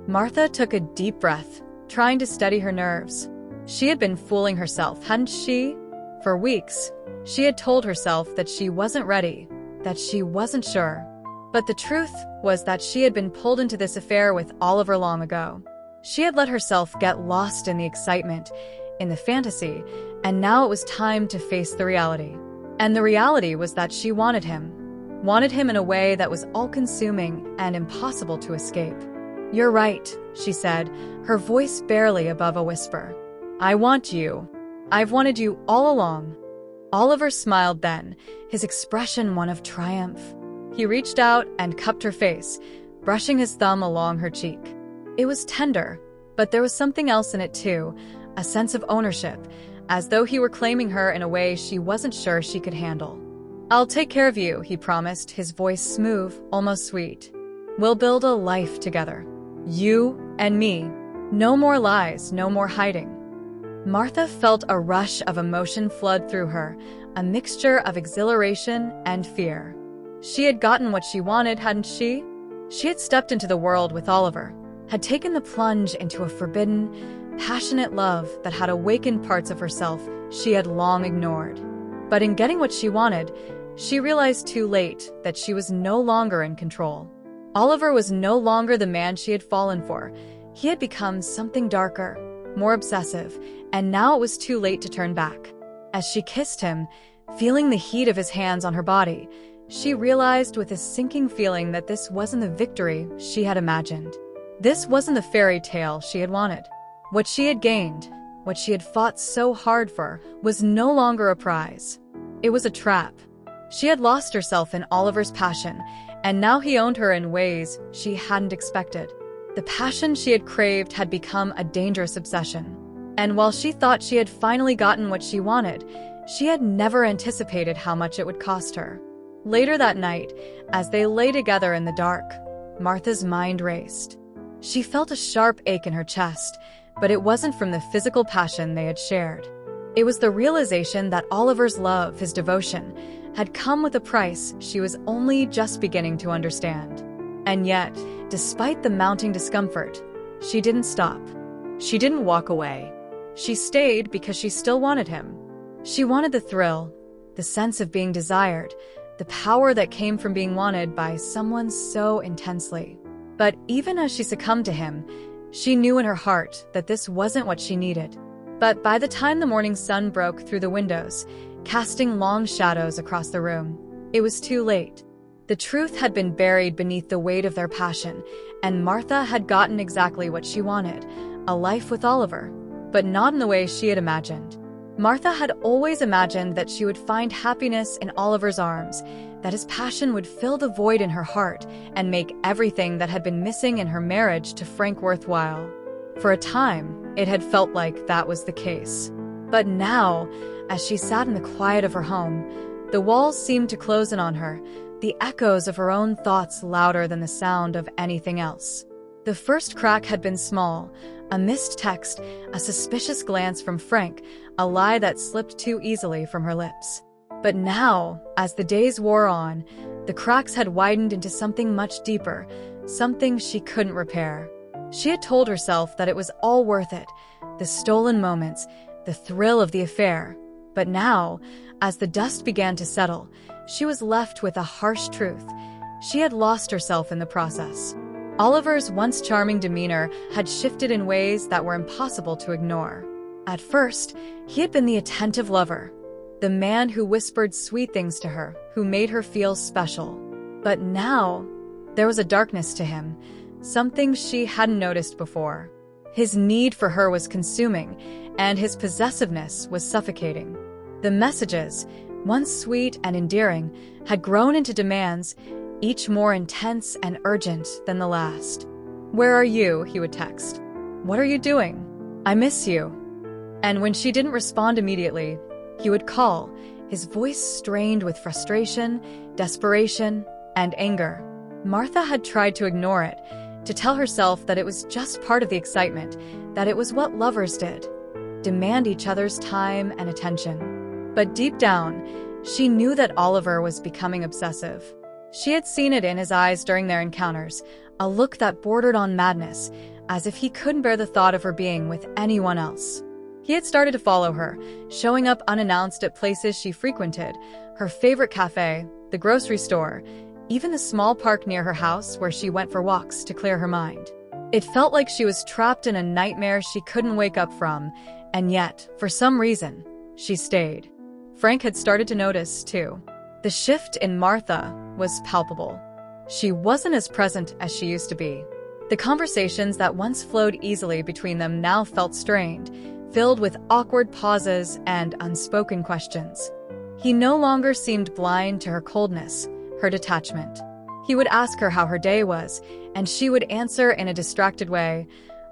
A: Martha took a deep breath, trying to steady her nerves. She had been fooling herself, hadn't she? For weeks, she had told herself that she wasn't ready, that she wasn't sure. But the truth was that she had been pulled into this affair with Oliver long ago. She had let herself get lost in the excitement, in the fantasy, and now it was time to face the reality. And the reality was that she wanted him in a way that was all-consuming and impossible to escape. "You're right," she said, her voice barely above a whisper. "I want you. I've wanted you all along." Oliver smiled then, his expression one of triumph. He reached out and cupped her face, brushing his thumb along her cheek. It was tender, but there was something else in it too, a sense of ownership, as though he were claiming her in a way she wasn't sure she could handle. "I'll take care of you," he promised, his voice smooth, almost sweet. "We'll build a life together. You and me. No more lies, no more hiding." Martha felt a rush of emotion flood through her, a mixture of exhilaration and fear. She had gotten what she wanted, hadn't she? She had stepped into the world with Oliver, had taken the plunge into a forbidden, passionate love that had awakened parts of herself she had long ignored. But in getting what she wanted, she realized too late that she was no longer in control. Oliver was no longer the man she had fallen for. He had become something darker, more obsessive, and now it was too late to turn back. As she kissed him, feeling the heat of his hands on her body, she realized with a sinking feeling that this wasn't the victory she had imagined. This wasn't the fairy tale she had wanted. What she had gained, what she had fought so hard for, was no longer a prize. It was a trap. She had lost herself in Oliver's passion, and now he owned her in ways she hadn't expected. The passion she had craved had become a dangerous obsession. And while she thought she had finally gotten what she wanted, she had never anticipated how much it would cost her. Later that night, as they lay together in the dark, Martha's mind raced. She felt a sharp ache in her chest, but it wasn't from the physical passion they had shared. It was the realization that Oliver's love, his devotion, had come with a price she was only just beginning to understand. And yet, despite the mounting discomfort, she didn't stop. She didn't walk away. She stayed because she still wanted him. She wanted the thrill, the sense of being desired, the power that came from being wanted by someone so intensely. But even as she succumbed to him, She knew in her heart that this wasn't what she needed. But by the time the morning sun broke through the windows, casting long shadows across the room, it was too late. The truth had been buried beneath the weight of their passion, and Martha had gotten exactly what she wanted, a life with Oliver, but not in the way she had imagined. Martha had always imagined that she would find happiness in Oliver's arms, that his passion would fill the void in her heart and make everything that had been missing in her marriage to Frank worthwhile. For a time, it had felt like that was the case. But now, as she sat in the quiet of her home, the walls seemed to close in on her, the echoes of her own thoughts louder than the sound of anything else. The first crack had been small, a missed text, a suspicious glance from Frank, a lie that slipped too easily from her lips. But now, as the days wore on, the cracks had widened into something much deeper, something she couldn't repair. She had told herself that it was all worth it, the stolen moments, the thrill of the affair. But now, as the dust began to settle, she was left with a harsh truth. She had lost herself in the process. Oliver's once charming demeanor had shifted in ways that were impossible to ignore. At first, he had been the attentive lover, the man who whispered sweet things to her, who made her feel special. But now, there was a darkness to him, something she hadn't noticed before. His need for her was consuming, and his possessiveness was suffocating. The messages, once sweet and endearing, had grown into demands, each more intense and urgent than the last. "Where are you?" he would text. "What are you doing? I miss you." And when she didn't respond immediately, he would call, his voice strained with frustration, desperation, and anger. Martha had tried to ignore it, to tell herself that it was just part of the excitement, that it was what lovers did, demand each other's time and attention. But deep down, she knew that Oliver was becoming obsessive. She had seen it in his eyes during their encounters, a look that bordered on madness, as if he couldn't bear the thought of her being with anyone else. He had started to follow her, showing up unannounced at places she frequented, her favorite cafe, the grocery store, even the small park near her house where she went for walks to clear her mind. It felt like she was trapped in a nightmare she couldn't wake up from, and yet, for some reason, she stayed. Frank had started to notice, too. The shift in Martha was palpable. She wasn't as present as she used to be. The conversations that once flowed easily between them now felt strained, filled with awkward pauses and unspoken questions. He no longer seemed blind to her coldness, her detachment. He would ask her how her day was, and she would answer in a distracted way,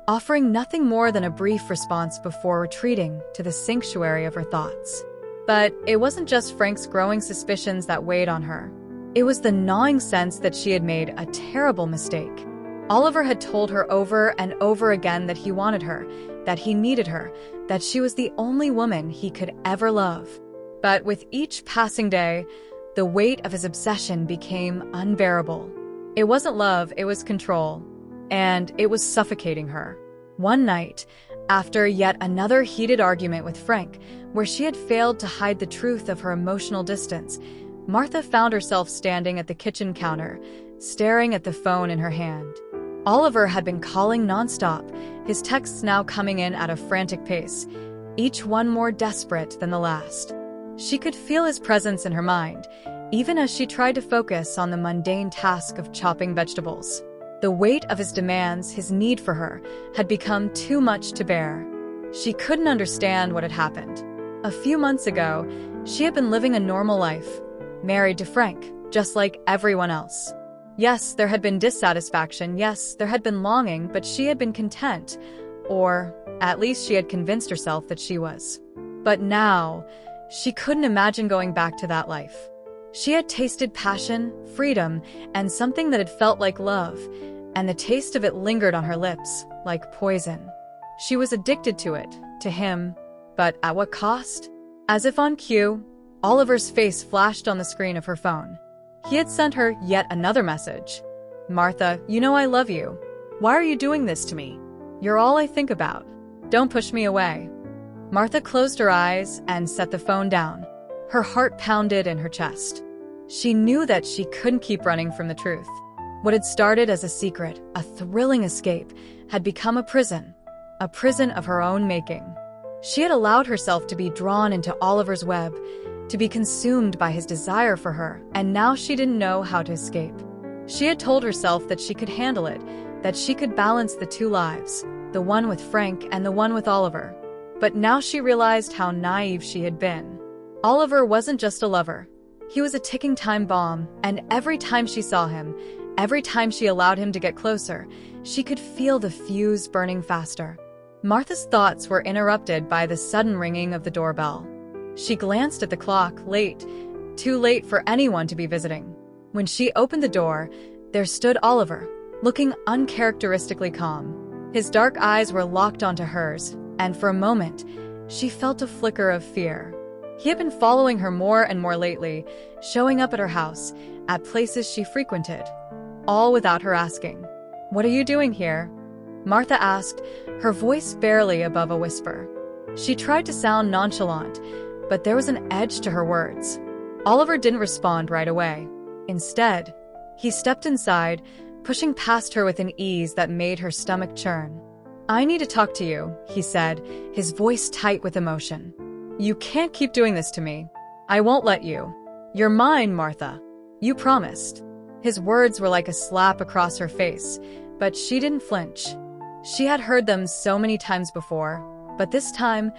A: offering nothing more than a brief response before retreating to the sanctuary of her thoughts. But it wasn't just Frank's growing suspicions that weighed on her. It was the gnawing sense that she had made a terrible mistake. Oliver had told her over and over again that he wanted her, that he needed her, that she was the only woman he could ever love. But with each passing day, the weight of his obsession became unbearable. It wasn't love, it was control. And it was suffocating her. One night, after yet another heated argument with Frank, where she had failed to hide the truth of her emotional distance, Martha found herself standing at the kitchen counter, staring at the phone in her hand. Oliver had been calling nonstop, his texts now coming in at a frantic pace, each one more desperate than the last. She could feel his presence in her mind, even as she tried to focus on the mundane task of chopping vegetables. The weight of his demands, his need for her, had become too much to bear. She couldn't understand what had happened. A few months ago, she had been living a normal life, married to Frank, just like everyone else. Yes, there had been dissatisfaction, yes, there had been longing, but she had been content, or at least she had convinced herself that she was. But now, she couldn't imagine going back to that life. She had tasted passion, freedom, and something that had felt like love, and the taste of it lingered on her lips, like poison. She was addicted to it, to him, but at what cost? As if on cue, Oliver's face flashed on the screen of her phone. He had sent her yet another message. "Martha, you know I love you. Why are you doing this to me? You're all I think about. Don't push me away." Martha closed her eyes and set the phone down. Her heart pounded in her chest. She knew that she couldn't keep running from the truth. What had started as a secret, a thrilling escape, had become a prison of her own making. She had allowed herself to be drawn into Oliver's web, to be consumed by his desire for her, and now she didn't know how to escape. She had told herself that she could handle it, that she could balance the two lives, the one with Frank and the one with Oliver. But now she realized how naive she had been. Oliver wasn't just a lover. He was a ticking time bomb, and every time she saw him, every time she allowed him to get closer, she could feel the fuse burning faster. Martha's thoughts were interrupted by the sudden ringing of the doorbell. She glanced at the clock, late, too late for anyone to be visiting. When she opened the door, there stood Oliver, looking uncharacteristically calm. His dark eyes were locked onto hers, and for a moment, she felt a flicker of fear. He had been following her more and more lately, showing up at her house, at places she frequented, all without her asking. "What are you doing here?" Martha asked, her voice barely above a whisper. She tried to sound nonchalant, but there was an edge to her words. Oliver didn't respond right away. Instead, he stepped inside, pushing past her with an ease that made her stomach churn. "I need to talk to you," he said, his voice tight with emotion. "You can't keep doing this to me. I won't let you. You're mine, Martha. You promised." His words were like a slap across her face, but she didn't flinch. She had heard them so many times before, but this time,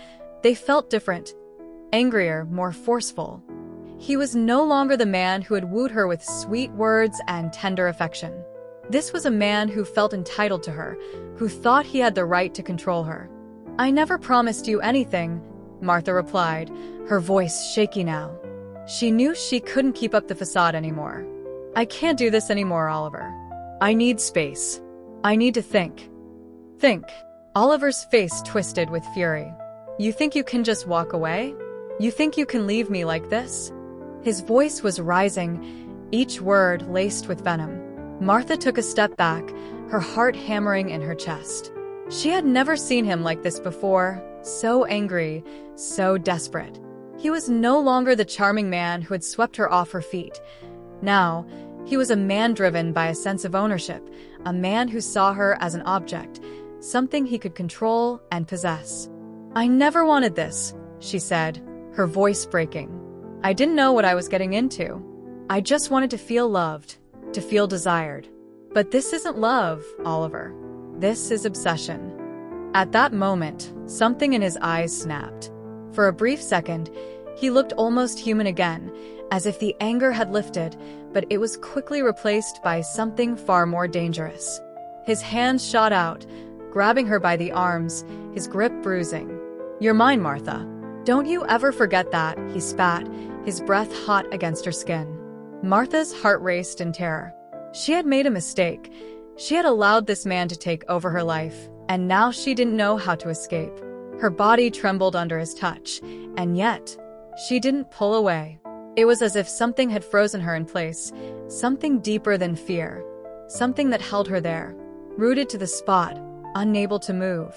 A: they felt different. Angrier, more forceful. He was no longer the man who had wooed her with sweet words and tender affection. This was a man who felt entitled to her, who thought he had the right to control her. "I never promised you anything," Martha replied, her voice shaky now. She knew she couldn't keep up the facade anymore. "I can't do this anymore, Oliver. I need space. I need to think." "Think?" Oliver's face twisted with fury. "You think you can just walk away? You think you can leave me like this?" His voice was rising, each word laced with venom. Martha took a step back, her heart hammering in her chest. She had never seen him like this before, so angry, so desperate. He was no longer the charming man who had swept her off her feet. Now, he was a man driven by a sense of ownership, a man who saw her as an object, something he could control and possess. "I never wanted this," she said, her voice breaking. "I didn't know what I was getting into. I just wanted to feel loved, to feel desired. But this isn't love, Oliver. This is obsession." At that moment, something in his eyes snapped. For a brief second, he looked almost human again, as if the anger had lifted, but it was quickly replaced by something far more dangerous. His hands shot out, grabbing her by the arms, his grip bruising. "You're mine, Martha. Don't you ever forget that," he spat, his breath hot against her skin. Martha's heart raced in terror. She had made a mistake. She had allowed this man to take over her life, and now she didn't know how to escape. Her body trembled under his touch, and yet, she didn't pull away. It was as if something had frozen her in place, something deeper than fear, something that held her there, rooted to the spot, unable to move.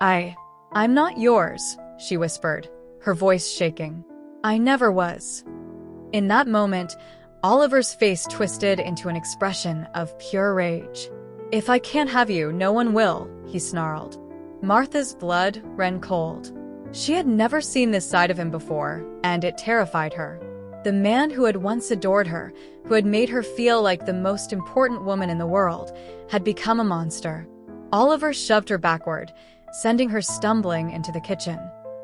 A: I'm not yours," she whispered, her voice shaking. "I never was." In that moment, Oliver's face twisted into an expression of pure rage. "If I can't have you, no one will," he snarled. Martha's blood ran cold. She had never seen this side of him before, and it terrified her. The man who had once adored her, who had made her feel like the most important woman in the world, had become a monster. Oliver shoved her backward, sending her stumbling into the kitchen.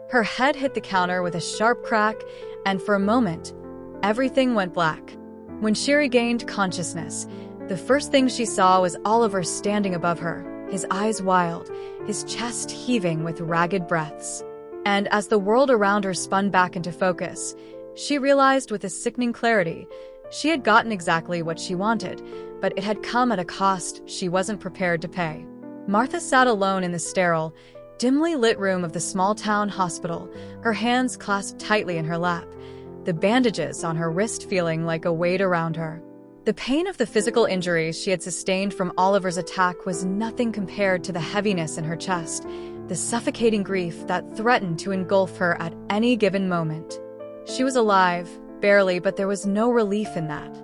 A: Her head hit the counter with a sharp crack, and for a moment, everything went black. When she regained consciousness, the first thing she saw was Oliver standing above her, his eyes wild, his chest heaving with ragged breaths. And as the world around her spun back into focus, she realized with a sickening clarity, she had gotten exactly what she wanted, but it had come at a cost she wasn't prepared to pay. Martha sat alone in the sterile, dimly lit room of the small-town hospital, her hands clasped tightly in her lap, the bandages on her wrist feeling like a weight around her. The pain of the physical injuries she had sustained from Oliver's attack was nothing compared to the heaviness in her chest, the suffocating grief that threatened to engulf her at any given moment. She was alive, barely, but there was no relief in that.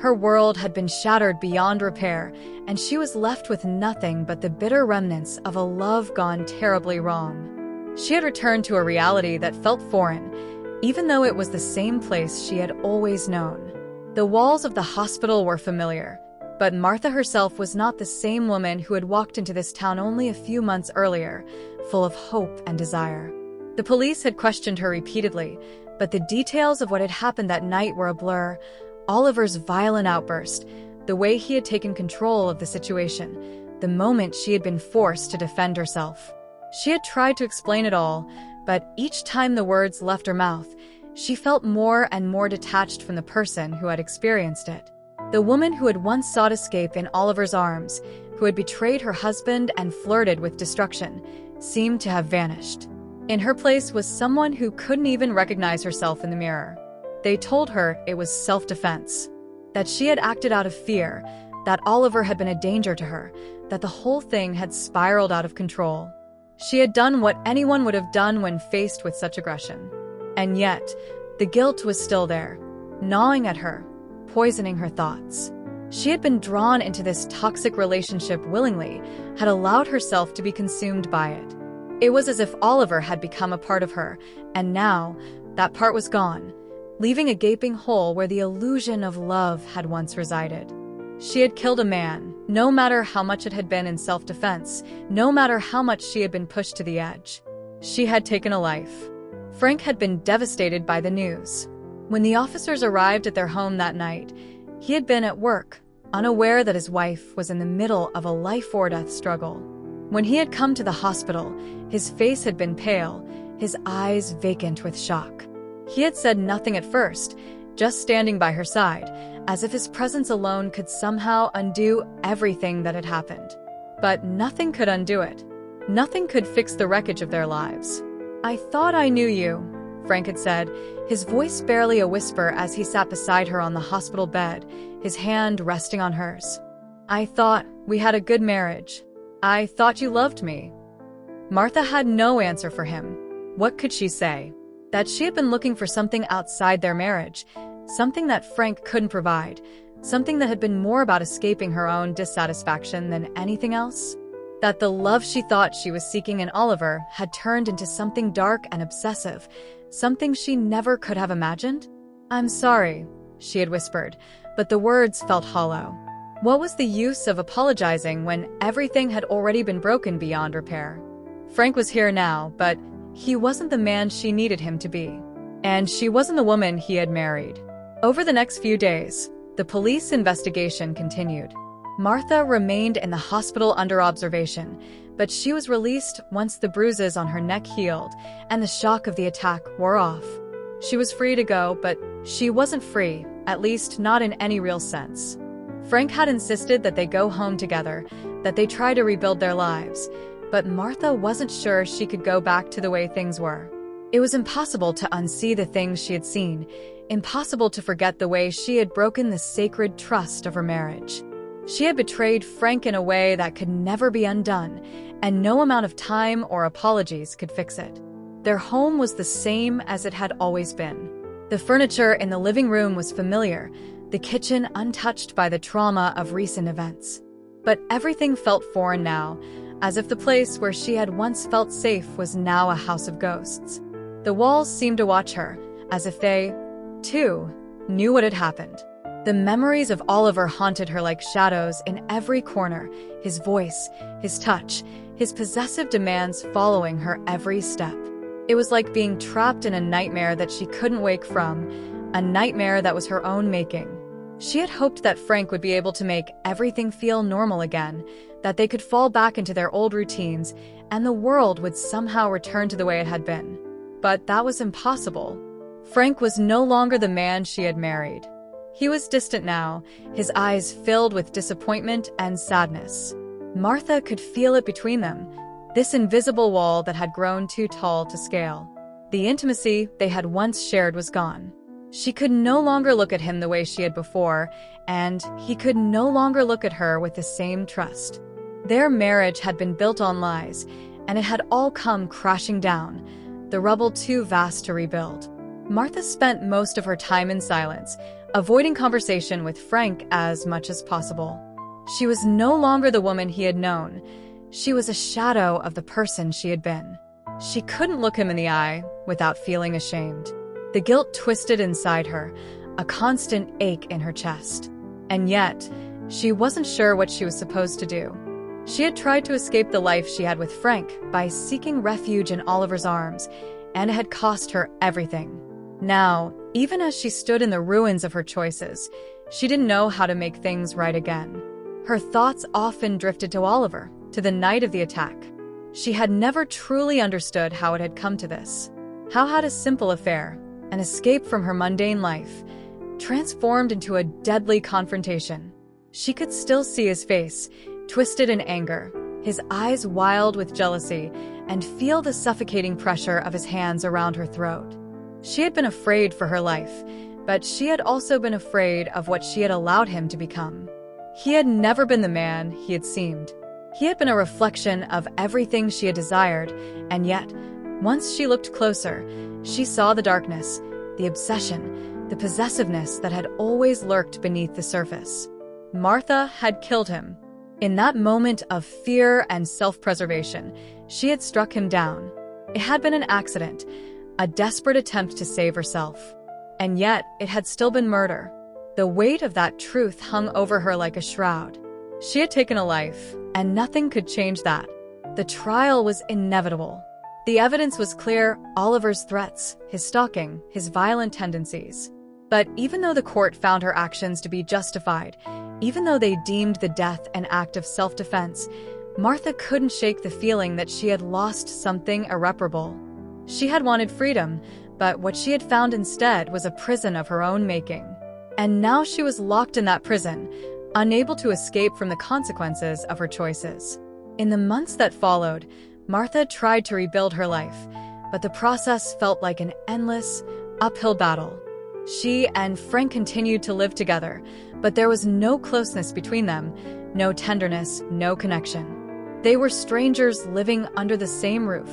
A: Her world had been shattered beyond repair, and she was left with nothing but the bitter remnants of a love gone terribly wrong. She had returned to a reality that felt foreign, even though it was the same place she had always known. The walls of the hospital were familiar, but Martha herself was not the same woman who had walked into this town only a few months earlier, full of hope and desire. The police had questioned her repeatedly, but the details of what had happened that night were a blur. Oliver's violent outburst, the way he had taken control of the situation, the moment she had been forced to defend herself. She had tried to explain it all, but each time the words left her mouth, she felt more and more detached from the person who had experienced it. The woman who had once sought escape in Oliver's arms, who had betrayed her husband and flirted with destruction, seemed to have vanished. In her place was someone who couldn't even recognize herself in the mirror. They told her it was self-defense, that she had acted out of fear, that Oliver had been a danger to her, that the whole thing had spiraled out of control. She had done what anyone would have done when faced with such aggression. And yet, the guilt was still there, gnawing at her, poisoning her thoughts. She had been drawn into this toxic relationship willingly, had allowed herself to be consumed by it. It was as if Oliver had become a part of her, and now, that part was gone, leaving a gaping hole where the illusion of love had once resided. She had killed a man, no matter how much it had been in self-defense, no matter how much she had been pushed to the edge. She had taken a life. Frank had been devastated by the news. When the officers arrived at their home that night, he had been at work, unaware that his wife was in the middle of a life-or-death struggle. When he had come to the hospital, his face had been pale, his eyes vacant with shock. He had said nothing at first, just standing by her side, as if his presence alone could somehow undo everything that had happened. But nothing could undo it. Nothing could fix the wreckage of their lives. "I thought I knew you," Frank had said, his voice barely a whisper as he sat beside her on the hospital bed, his hand resting on hers. "I thought we had a good marriage. I thought you loved me." Martha had no answer for him. What could she say? That she had been looking for something outside their marriage, something that Frank couldn't provide, something that had been more about escaping her own dissatisfaction than anything else? That the love she thought she was seeking in Oliver had turned into something dark and obsessive, something she never could have imagined? "I'm sorry," she had whispered, but the words felt hollow. What was the use of apologizing when everything had already been broken beyond repair? Frank was here now, but he wasn't the man she needed him to be. And she wasn't the woman he had married. Over the next few days, the police investigation continued. Martha remained in the hospital under observation, but she was released once the bruises on her neck healed and the shock of the attack wore off. She was free to go, but she wasn't free, at least not in any real sense. Frank had insisted that they go home together, that they try to rebuild their lives, but Martha wasn't sure she could go back to the way things were. It was impossible to unsee the things she had seen, impossible to forget the way she had broken the sacred trust of her marriage. She had betrayed Frank in a way that could never be undone, and no amount of time or apologies could fix it. Their home was the same as it had always been. The furniture in the living room was familiar, the kitchen untouched by the trauma of recent events. But everything felt foreign now, as if the place where she had once felt safe was now a house of ghosts. The walls seemed to watch her, as if they, too, knew what had happened. The memories of Oliver haunted her like shadows in every corner, his voice, his touch, his possessive demands following her every step. It was like being trapped in a nightmare that she couldn't wake from, a nightmare that was her own making. She had hoped that Frank would be able to make everything feel normal again, that they could fall back into their old routines, and the world would somehow return to the way it had been. But that was impossible. Frank was no longer the man she had married. He was distant now, his eyes filled with disappointment and sadness. Martha could feel it between them, this invisible wall that had grown too tall to scale. The intimacy they had once shared was gone. She could no longer look at him the way she had before, and he could no longer look at her with the same trust. Their marriage had been built on lies, and it had all come crashing down, the rubble too vast to rebuild. Martha spent most of her time in silence, avoiding conversation with Frank as much as possible. She was no longer the woman he had known. She was a shadow of the person she had been. She couldn't look him in the eye without feeling ashamed. The guilt twisted inside her, a constant ache in her chest. And yet, she wasn't sure what she was supposed to do. She had tried to escape the life she had with Frank by seeking refuge in Oliver's arms, and it had cost her everything. Now, even as she stood in the ruins of her choices, she didn't know how to make things right again. Her thoughts often drifted to Oliver, to the night of the attack. She had never truly understood how it had come to this. How had a simple affair, an escape from her mundane life, transformed into a deadly confrontation? She could still see his face, twisted in anger, his eyes wild with jealousy, and feel the suffocating pressure of his hands around her throat. She had been afraid for her life, but she had also been afraid of what she had allowed him to become. He had never been the man he had seemed. He had been a reflection of everything she had desired, and yet, once she looked closer, she saw the darkness, the obsession, the possessiveness that had always lurked beneath the surface. Martha had killed him. In that moment of fear and self-preservation, she had struck him down. It had been an accident, a desperate attempt to save herself. And yet, it had still been murder. The weight of that truth hung over her like a shroud. She had taken a life, and nothing could change that. The trial was inevitable. The evidence was clear: Oliver's threats, his stalking, his violent tendencies. But even though the court found her actions to be justified, even though they deemed the death an act of self-defense, Martha couldn't shake the feeling that she had lost something irreparable. She had wanted freedom, but what she had found instead was a prison of her own making. And now she was locked in that prison, unable to escape from the consequences of her choices. In the months that followed, Martha tried to rebuild her life, but the process felt like an endless, uphill battle. She and Frank continued to live together, but there was no closeness between them, no tenderness, no connection. They were strangers living under the same roof.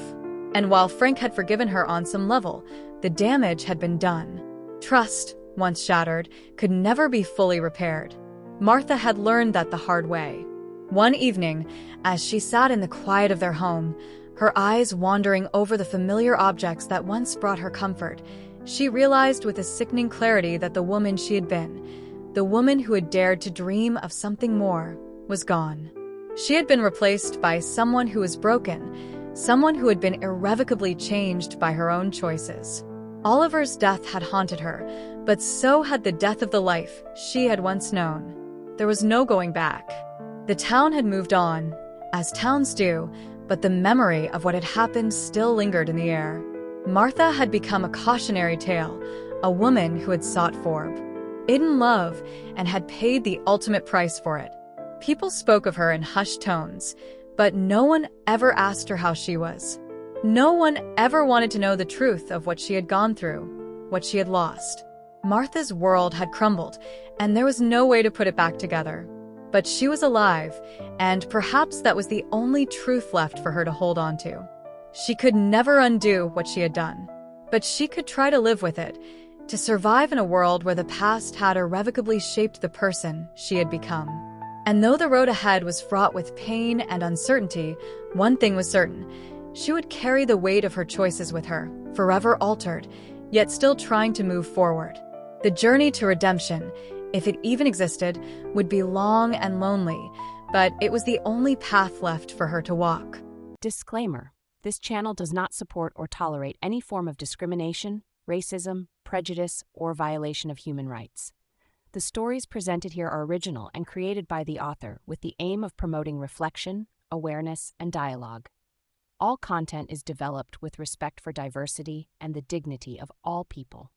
A: And while Frank had forgiven her on some level, the damage had been done. Trust, once shattered, could never be fully repaired. Martha had learned that the hard way. One evening, as she sat in the quiet of their home, her eyes wandering over the familiar objects that once brought her comfort, she realized with a sickening clarity that the woman she had been, the woman who had dared to dream of something more, was gone. She had been replaced by someone who was broken, someone who had been irrevocably changed by her own choices. Oliver's death had haunted her, but so had the death of the life she had once known. There was no going back. The town had moved on, as towns do, but the memory of what had happened still lingered in the air. Martha had become a cautionary tale, a woman who had sought for hidden love and had paid the ultimate price for it. People spoke of her in hushed tones, but no one ever asked her how she was. No one ever wanted to know the truth of what she had gone through, what she had lost. Martha's world had crumbled, and there was no way to put it back together. But she was alive, and perhaps that was the only truth left for her to hold on to. She could never undo what she had done, but she could try to live with it, to survive in a world where the past had irrevocably shaped the person she had become. And though the road ahead was fraught with pain and uncertainty, one thing was certain: she would carry the weight of her choices with her, forever altered, yet still trying to move forward. The journey to redemption, if it even existed, would be long and lonely, but it was the only path left for her to walk.
B: Disclaimer: this channel does not support or tolerate any form of discrimination, racism, prejudice, or violation of human rights. The stories presented here are original and created by the author with the aim of promoting reflection, awareness, and dialogue. All content is developed with respect for diversity and the dignity of all people.